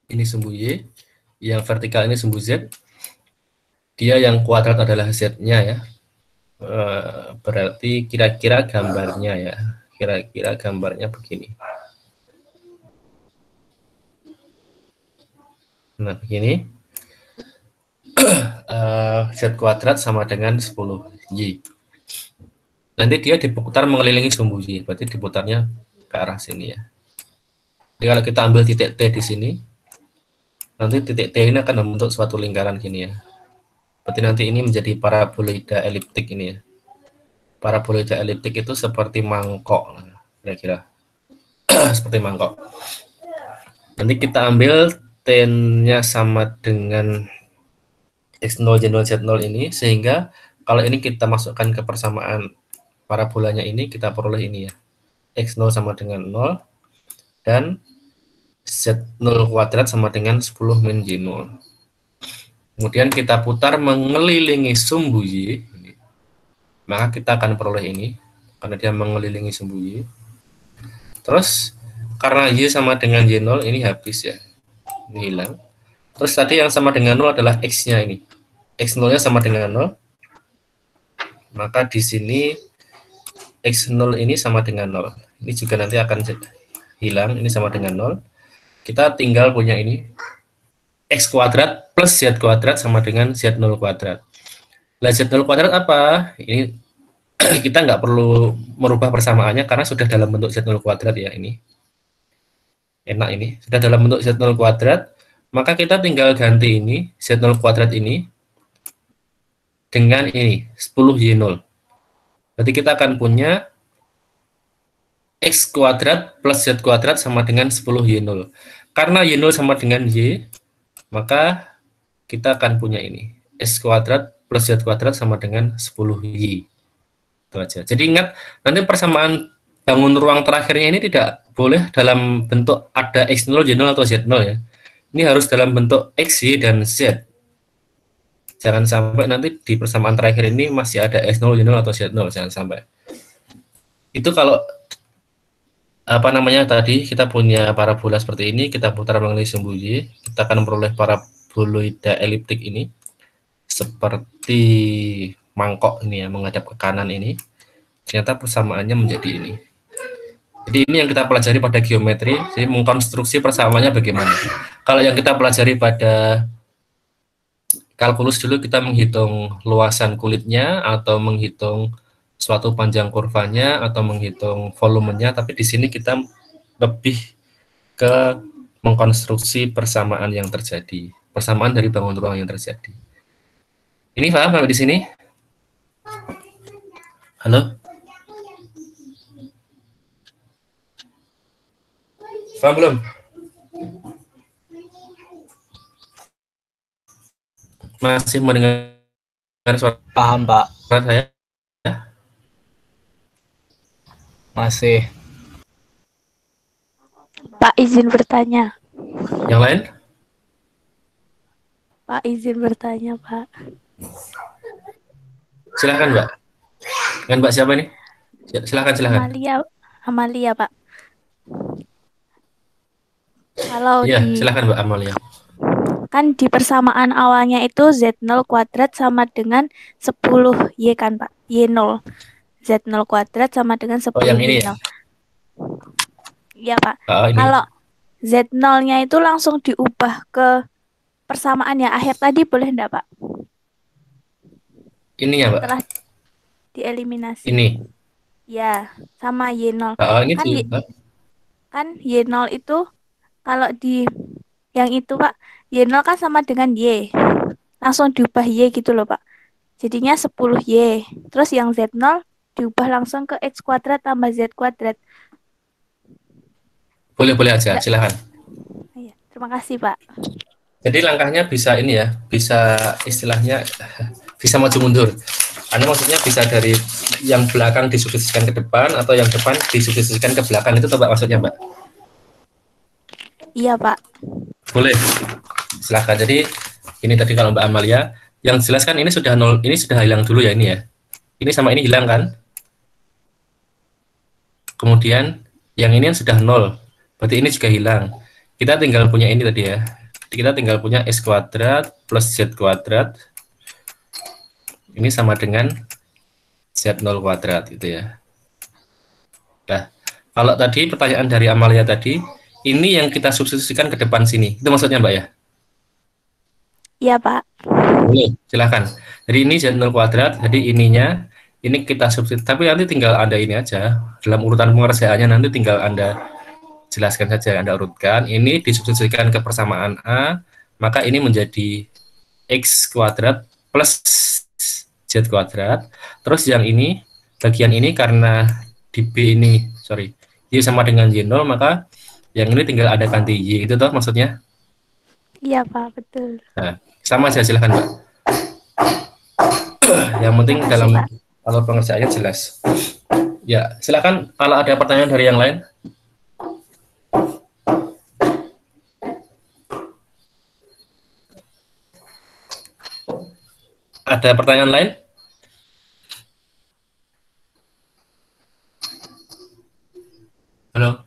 Ini sumbu y. Yang vertikal ini sumbu z. Dia yang kuadrat adalah z-nya ya. Berarti kira-kira gambarnya ya. Kira-kira gambarnya begini. Nah, begini. Z kuadrat sama dengan 10y. Nanti dia diputar mengelilingi sumbu y. Berarti diputarnya ke arah sini ya. Jadi kalau kita ambil titik T di sini, nanti titik T ini akan membentuk suatu lingkaran gini ya. Berarti nanti ini menjadi paraboloida eliptik ini ya. Paraboloida eliptik itu seperti mangkok, kira-kira. Seperti mangkok. Nanti kita ambil T-nya sama dengan X0, Y0, Z0 ini, sehingga kalau ini kita masukkan ke persamaan parabolanya ini, kita peroleh ini ya. X0 sama dengan 0, dan Z0 kuadrat sama dengan 10 min Y0. Kemudian kita putar mengelilingi sumbu Y, maka kita akan peroleh ini, karena dia mengelilingi sumbu Y. Terus, karena Y sama dengan Y0, ini habis ya, ini hilang. Terus tadi yang sama dengan 0 adalah X-nya ini. X0-nya sama dengan 0, maka di sini X0 ini sama dengan 0. Ini juga nanti akan hilang, ini sama dengan 0. Kita tinggal punya ini, X kuadrat plus Z kuadrat sama dengan Z0 kuadrat. Nah, Z0 kuadrat apa? Ini kita nggak perlu merubah persamaannya karena sudah dalam bentuk Z0 kuadrat ya ini. Enak ini, sudah dalam bentuk Z0 kuadrat, maka kita tinggal ganti ini, Z0 kuadrat ini, dengan ini, 10Y0. Berarti kita akan punya X kuadrat plus Z kuadrat sama dengan 10Y0. Karena Y0 sama dengan Y, maka kita akan punya ini, X kuadrat plus Z kuadrat sama dengan 10Y. Itu aja. Jadi ingat, nanti persamaan bangun ruang terakhirnya ini tidak boleh dalam bentuk ada X0, Y0, atau Z0 ya. Ini harus dalam bentuk X, Y, dan Z. Jangan sampai nanti di persamaan terakhir ini masih ada X0, Y0, atau Z0. Jangan sampai. Itu kalau apa namanya tadi kita punya parabola seperti ini, kita putar mengelilingi sumbu Y, kita akan memperoleh paraboloida eliptik ini seperti mangkok ini ya, menghadap ke kanan ini. Ternyata persamaannya menjadi ini. Jadi ini yang kita pelajari pada geometri, jadi mengkonstruksi persamaannya bagaimana. Kalau yang kita pelajari pada kalkulus dulu, kita menghitung luasan kulitnya atau menghitung suatu panjang kurvanya atau menghitung volumenya, tapi di sini kita lebih ke mengkonstruksi persamaan yang terjadi, persamaan dari bangun ruang yang terjadi. Ini paham sampai di sini? Halo? Paham belum? Masih mendengar suara Paham, Pak. saya? Masih. Pak, izin bertanya. Yang lain? Pak, izin bertanya, Pak. Silakan, Mbak. Dengan Mbak siapa nih? Silakan. Amalia, Pak. Kalau Iya, silakan Mbak Amalia. kan di persamaan awalnya itu Z0 kuadrat sama dengan 10Y kan, Pak? Y0. Z0 kuadrat sama dengan 10 yang ini ya? Iya, Pak. Kalau Z0-nya itu langsung diubah ke persamaan yang akhir tadi, boleh enggak, Pak? Ini ya, Pak? Setelah dieliminasi. Ini? Ya, sama Y0. Ini kan Y0 itu, kalau di yang itu, Pak, Y0 kan sama dengan Y. Langsung diubah Y gitu loh, Pak. Jadinya 10Y. Terus yang Z0 diubah langsung ke X kuadrat tambah Z kuadrat? Boleh-boleh aja, Ya. silahkan. Iya, terima kasih, Pak. Jadi langkahnya bisa ini ya, bisa istilahnya bisa maju mundur. Karena maksudnya bisa dari yang belakang disukseskan ke depan atau yang depan disukseskan ke belakang, itu Mbak maksudnya, Mbak? Iya, Pak. Boleh. Silahkan. Jadi ini tadi kalau Mbak Amalia, yang jelas kan ini sudah nol, ini sudah hilang dulu ya ini ya. Ini sama ini hilang kan? Kemudian yang ini sudah nol, berarti ini juga hilang. Kita tinggal punya ini tadi ya. Kita tinggal punya X kuadrat plus Z kuadrat. Ini sama dengan Z0 kuadrat gitu ya. Nah, kalau tadi pertanyaan dari Amalia tadi, ini yang kita substitusikan ke depan sini. Itu maksudnya Mbak ya? Iya, Pak. Boleh, silahkan. Jadi ini Z0 kuadrat, jadi ininya, ini kita substitusi. Tapi nanti tinggal Anda ini aja. Dalam urutan pengerjaannya nanti tinggal Anda jelaskan saja, Anda urutkan. Ini disubstitusikan ke persamaan A, maka ini menjadi X kuadrat plus Z kuadrat. Terus yang ini, bagian ini karena di B ini, sorry, Y sama dengan Y0, maka yang ini tinggal ada ganti Y. Itu toh maksudnya? Iya, Pak, betul. Nah, sama saja, silahkan Mbak. Yang penting Makasih, dalam Pak. kalau pengerjaannya jelas. Ya, silakan kalau ada pertanyaan dari yang lain. Ada pertanyaan lain? Halo?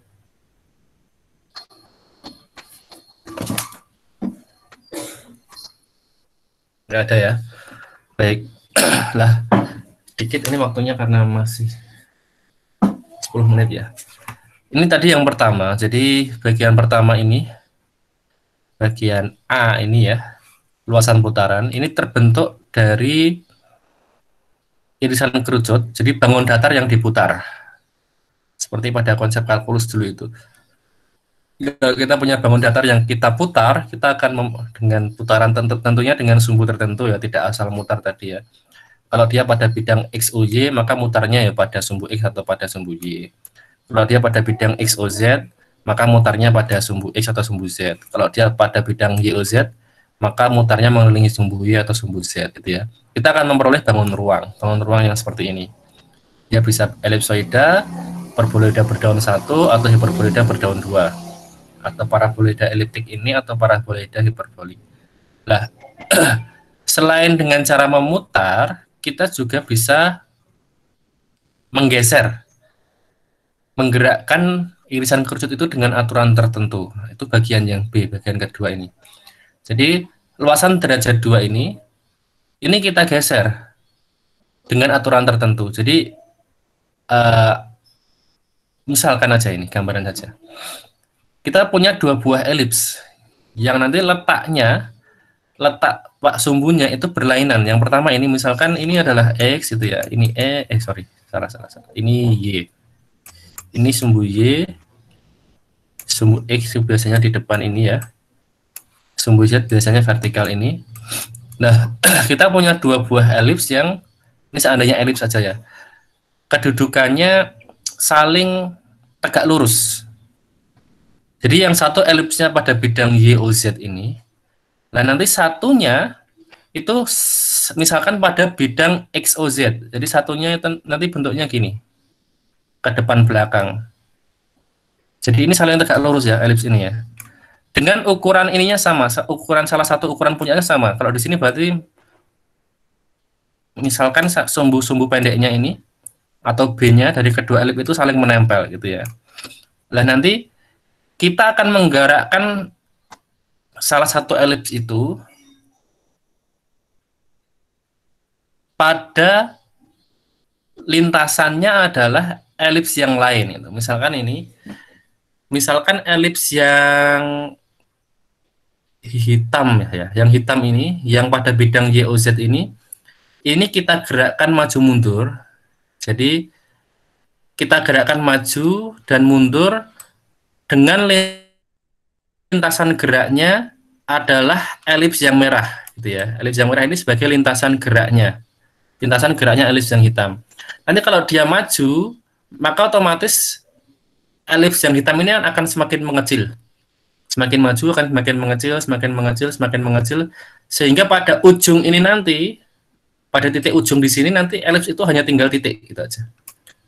Nggak ada ya? Baik. Lah, dikit ini waktunya karena masih 10 menit ya. Ini tadi yang pertama. Jadi bagian pertama ini, bagian A ini ya, luasan putaran, ini terbentuk dari irisan kerucut, jadi bangun datar yang diputar. Seperti pada konsep kalkulus dulu itu. Kalau kita punya bangun datar yang kita putar, kita akan dengan putaran tentunya dengan sumbu tertentu ya, tidak asal mutar tadi ya. Kalau dia pada bidang X, O, Y, maka mutarnya ya pada sumbu X atau pada sumbu Y. Kalau dia pada bidang X, O, Z, maka mutarnya pada sumbu X atau sumbu Z. Kalau dia pada bidang Y, O, Z, maka mutarnya mengelilingi sumbu Y atau sumbu Z gitu ya. Kita akan memperoleh bangun ruang yang seperti ini. Dia bisa elipsoida, hiperboloida berdaun 1 atau hiperboloida berdaun 2, atau parabolida eliptik ini atau parabolida hiperbolik. Nah, selain dengan cara memutar, kita juga bisa menggerakkan irisan kerucut itu dengan aturan tertentu. Itu bagian yang B, bagian kedua ini. Jadi luasan derajat 2 ini kita geser dengan aturan tertentu. Jadi misalkan aja ini gambaran saja. Kita punya 2 buah elips yang nanti letak sumbunya itu berlainan. Yang pertama ini misalkan ini adalah X itu ya. Ini salah. Ini Y. Ini sumbu Y. Sumbu X biasanya di depan ini ya. Sumbu Z biasanya vertikal ini. Nah, kita punya 2 buah elips yang ini seandainya elips saja ya. Kedudukannya saling tegak lurus. Jadi yang satu elipsnya pada bidang Y, O, Z ini. Nah, nanti satunya itu misalkan pada bidang X, O, Z. Jadi satunya nanti bentuknya gini. Ke depan belakang. Jadi ini saling tegak lurus ya, elips ini ya. Dengan ukuran ininya sama, ukuran salah satu ukuran punyanya sama. Kalau di sini berarti misalkan sumbu pendeknya ini atau B-nya dari kedua elips itu saling menempel gitu ya. Nah, nanti kita akan menggerakkan salah satu elips itu pada lintasannya adalah elips yang lain itu. Misalkan elips yang hitam ya, yang hitam ini, yang pada bidang Y, O, Z ini kita gerakkan maju mundur. Jadi kita gerakkan maju dan mundur dengan lintasan geraknya adalah elips yang merah gitu ya. Elips yang merah ini sebagai lintasan geraknya. lintasan geraknya elips yang hitam. Nanti kalau dia maju, maka otomatis elips yang hitam ini akan semakin mengecil. Semakin maju akan semakin mengecil, semakin mengecil, semakin mengecil, sehingga pada ujung ini nanti, pada titik ujung di sini nanti elips itu hanya tinggal titik, gitu aja.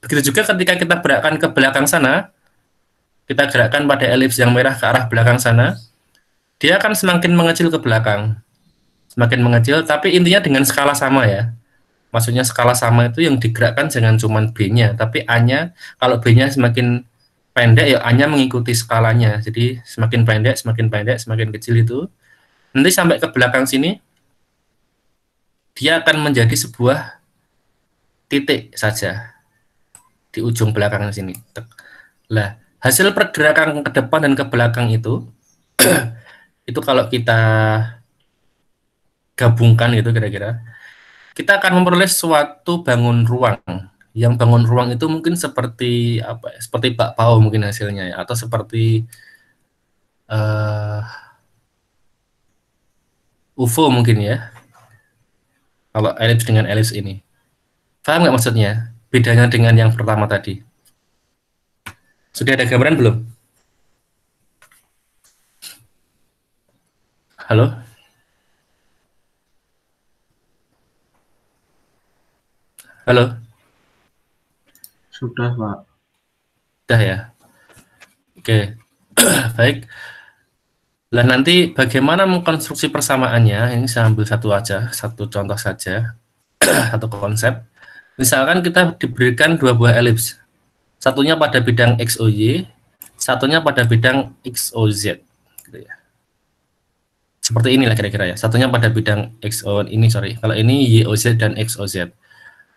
Begitu juga ketika kita gerakkan ke belakang sana, kita gerakkan pada elips yang merah ke arah belakang sana, dia akan semakin mengecil ke belakang. Semakin mengecil, tapi intinya dengan skala sama ya. Maksudnya skala sama itu yang digerakkan jangan cuma B-nya, tapi A-nya, kalau B-nya semakin pendek, ya A-nya mengikuti skalanya. Jadi semakin pendek, semakin kecil itu. Nanti sampai ke belakang sini, dia akan menjadi sebuah titik saja di ujung belakang sini. Lah, hasil pergerakan ke depan dan ke belakang itu, itu kalau kita gabungkan itu kira-kira, kita akan memperoleh suatu bangun ruang. Yang bangun ruang itu mungkin seperti apa? Seperti bakpao mungkin hasilnya ya, atau seperti UFO mungkin ya. Kalau elips dengan elips ini, paham nggak maksudnya? Bedanya dengan yang pertama tadi. Sudah ada gambaran belum? Halo? Halo? Sudah, Pak. Sudah ya? Oke. Baik. Lah nanti bagaimana mengkonstruksi persamaannya? Ini saya ambil satu aja, satu contoh saja, satu konsep. Misalkan kita diberikan dua buah elips, satunya pada bidang XOY, satunya pada bidang XOZ. Gitu ya. Seperti inilah kira-kira ya. Satunya pada bidang XO ini, sorry. Kalau ini YOZ dan XOZ.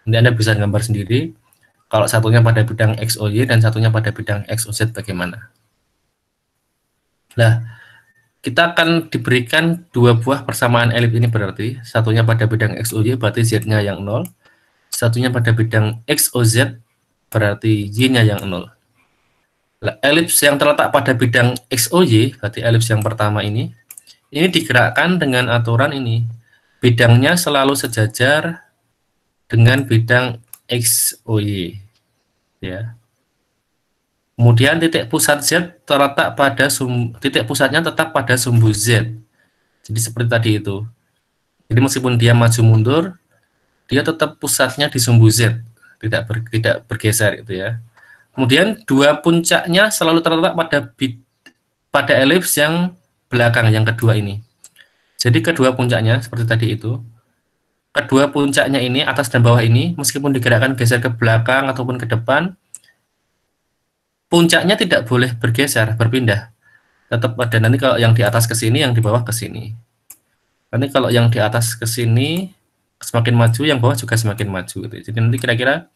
Nanti Anda bisa gambar sendiri. Kalau satunya pada bidang XOY dan satunya pada bidang XOZ bagaimana? Nah, kita akan diberikan dua buah persamaan elips ini berarti satunya pada bidang XOY berarti Z-nya yang 0, satunya pada bidang XOZ berarti Y-nya yang 0. Nah, elips yang terletak pada bidang XOY berarti elips yang pertama ini digerakkan dengan aturan ini. Bidangnya selalu sejajar dengan bidang XOY. Ya. Kemudian titik pusat Z terletak pada titik pusatnya tetap pada sumbu Z. Jadi seperti tadi itu. Jadi meskipun dia maju mundur, dia tetap pusatnya di sumbu Z, tidak bergeser gitu ya. Kemudian dua puncaknya selalu terletak pada elips yang belakang yang kedua ini. Jadi kedua puncaknya seperti tadi itu. Kedua puncaknya ini atas dan bawah ini meskipun digerakkan geser ke belakang ataupun ke depan, puncaknya tidak boleh bergeser, berpindah. Tetap ada, nanti kalau yang di atas ke sini, yang di bawah ke sini. Nanti kalau yang di atas ke sini semakin maju, yang bawah juga semakin maju gitu. Jadi nanti kira-kira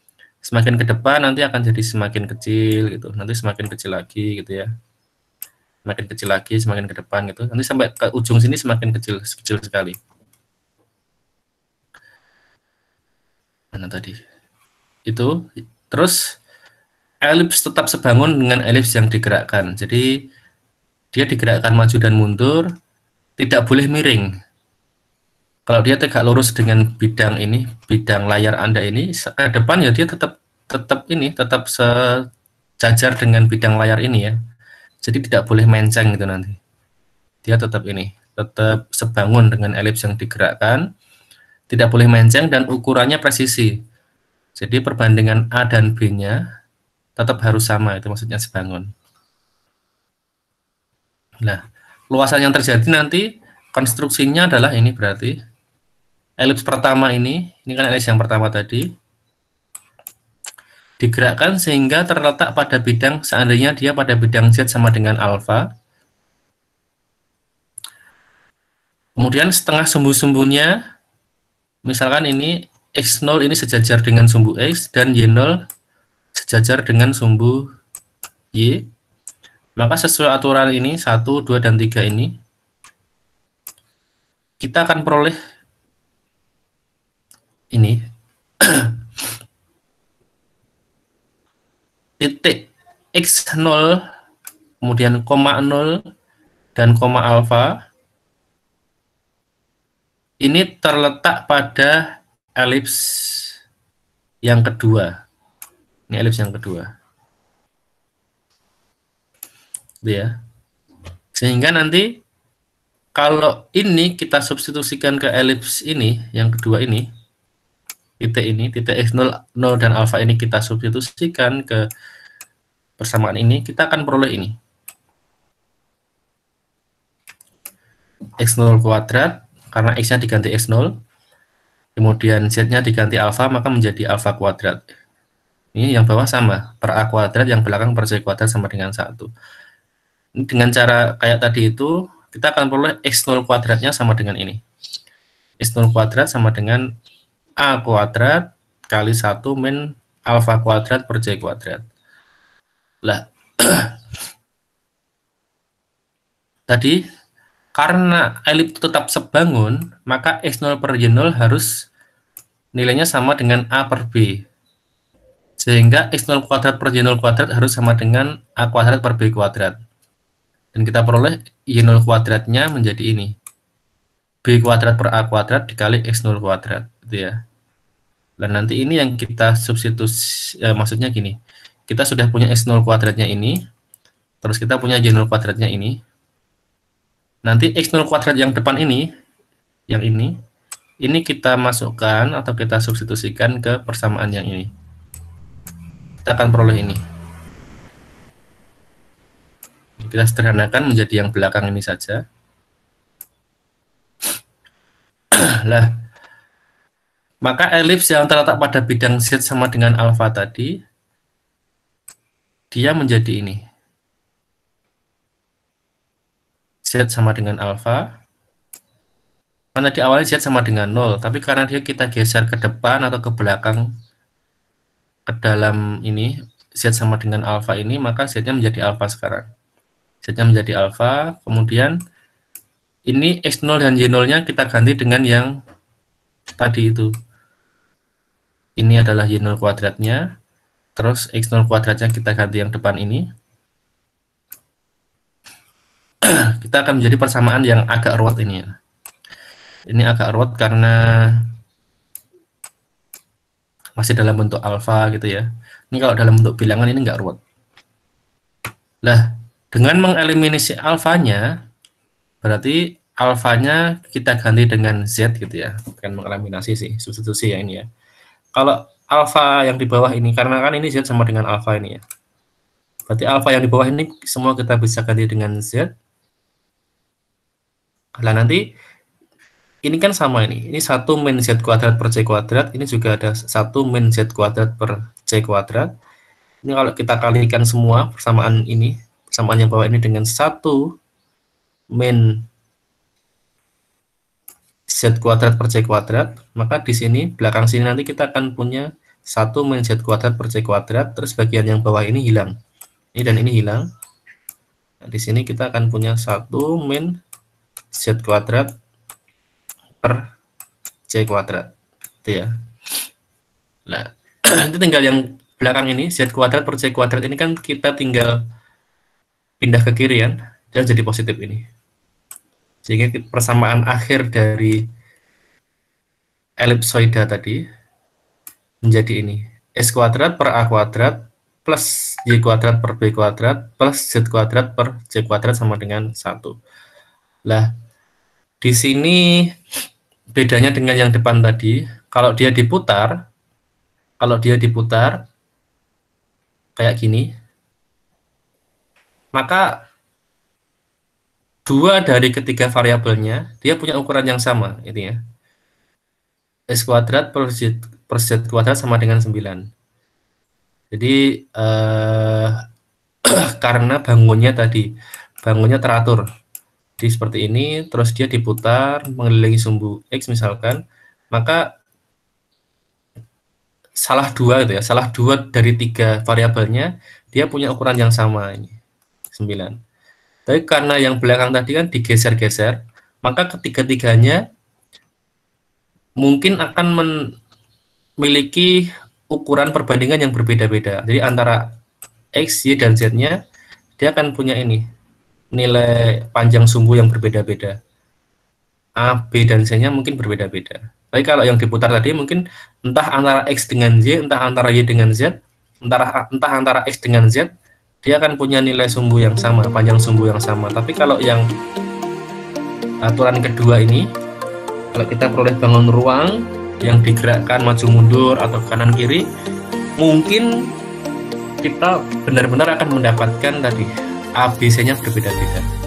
semakin ke depan nanti akan jadi semakin kecil gitu. Nanti semakin kecil lagi gitu ya. Semakin kecil lagi, semakin ke depan gitu. Nanti sampai ke ujung sini semakin kecil sekali. Mana tadi? Itu terus elips tetap sebangun dengan elips yang digerakkan. Jadi dia digerakkan maju dan mundur, tidak boleh miring. Kalau dia tegak lurus dengan bidang ini, bidang layar Anda ini ke depan ya dia tetap sejajar dengan bidang layar ini ya. Jadi tidak boleh menceng gitu nanti. Dia tetap sebangun dengan elips yang digerakkan, tidak boleh menceng dan ukurannya presisi. Jadi perbandingan A dan B-nya tetap harus sama, itu maksudnya sebangun. Nah, luasan yang terjadi nanti konstruksinya adalah ini berarti elips pertama ini kan elips yang pertama tadi digerakkan sehingga terletak pada bidang, seandainya dia pada bidang Z sama dengan alfa. Kemudian setengah sumbu-sumbunya, misalkan ini X0 ini sejajar dengan sumbu X dan Y0 sejajar dengan sumbu Y, maka sesuai aturan ini 1, 2, dan 3 ini kita akan peroleh ini titik X0 kemudian koma 0 dan koma alfa ini terletak pada elips yang kedua. Ini elips yang kedua. Ya. Sehingga nanti kalau ini kita substitusikan ke elips ini, yang kedua ini, titik X0, 0 dan alfa ini kita substitusikan ke persamaan ini, kita akan peroleh ini. X0 kuadrat, karena X-nya diganti X0, kemudian Z-nya diganti alfa, maka menjadi alfa kuadrat. Ini yang bawah sama, per A kuadrat, yang belakang per C kuadrat sama dengan 1. Dengan cara kayak tadi itu, kita akan peroleh X0 kuadratnya sama dengan ini. X0 kuadrat sama dengan A kuadrat kali 1 min alfa kuadrat per C kuadrat. Lah, tadi karena elips tetap sebangun, maka X0 per Y0 harus nilainya sama dengan A per B. Sehingga X0 kuadrat per Y0 kuadrat harus sama dengan A kuadrat per B kuadrat. Dan kita peroleh Y0 kuadratnya menjadi ini. B kuadrat per A kuadrat dikali X0 kuadrat. Gitu ya. Dan nanti ini yang kita substitusi, maksudnya gini. Kita sudah punya X0 kuadratnya ini. Terus kita punya Y0 kuadratnya ini. Nanti X0 kuadrat yang depan ini, yang ini kita masukkan atau kita substitusikan ke persamaan yang ini. Kita akan peroleh ini. Kita sederhanakan menjadi yang belakang ini saja. Lah, maka elips yang terletak pada bidang Z sama dengan alfa tadi, dia menjadi ini. Z sama dengan alfa. Karena di awalnya Z sama dengan 0, tapi karena dia kita geser ke depan atau ke belakang ke dalam ini, Z sama dengan alfa ini, maka Z-nya menjadi alfa sekarang. Z-nya menjadi alfa, kemudian ini X0 dan Y0-nya kita ganti dengan yang tadi itu. Ini adalah Y0 kuadratnya, terus X0 kuadratnya kita ganti yang depan ini. Kita akan menjadi persamaan yang agak ruwet ini ya. Ini agak ruwet karena masih dalam bentuk alfa gitu ya. Ini kalau dalam bentuk bilangan ini nggak ruwet. Lah, dengan mengeliminasi alfanya, berarti alfanya kita ganti dengan Z gitu ya. Bukan mengeliminasi sih, substitusi ya ini ya. Kalau alfa yang di bawah ini, karena kan ini Z sama dengan alfa ini ya. Berarti alfa yang di bawah ini semua kita bisa ganti dengan Z. Nah, nanti ini kan sama ini 1 min Z kuadrat per C kuadrat, ini juga ada 1 min Z kuadrat per C kuadrat. Ini kalau kita kalikan semua persamaan ini, persamaan yang bawah ini dengan 1 min Z kuadrat per C kuadrat, maka di sini, belakang sini nanti kita akan punya 1 min Z kuadrat per C kuadrat, terus bagian yang bawah ini hilang. Ini dan ini hilang. Nah, di sini kita akan punya 1 min Z kuadrat per C kuadrat, itu ya. Nah, itu tinggal yang belakang ini, Z kuadrat per C kuadrat ini kan kita tinggal pindah ke kiri kan, dan jadi positif ini. Sehingga persamaan akhir dari elipsoida tadi menjadi ini. S kuadrat per A kuadrat plus Y kuadrat per B kuadrat plus Z kuadrat per C kuadrat sama dengan 1. Lah, di sini bedanya dengan yang depan tadi, kalau dia diputar kayak gini, maka dua dari ketiga variabelnya dia punya ukuran yang sama, itu ya. S kuadrat per Z kuadrat sama dengan 9. Jadi karena bangunnya teratur. Jadi seperti ini, terus dia diputar mengelilingi sumbu X misalkan, maka salah dua dari 3 variabelnya dia punya ukuran yang sama ini 9. Tapi karena yang belakang tadi kan digeser-geser, maka ketiga-tiganya mungkin akan memiliki ukuran perbandingan yang berbeda-beda. Jadi antara X, Y, dan Z-nya dia akan punya ini nilai panjang sumbu yang berbeda-beda. A, B, dan C-nya mungkin berbeda-beda. Tapi kalau yang diputar tadi mungkin entah antara X dengan Y, entah antara Y dengan Z, entah antara X dengan Z, dia akan punya nilai sumbu yang sama, panjang sumbu yang sama. Tapi kalau yang aturan kedua ini, kalau kita peroleh bangun ruang yang digerakkan maju mundur atau kanan kiri, mungkin kita benar-benar akan mendapatkan tadi ABC-nya berbeda-beda.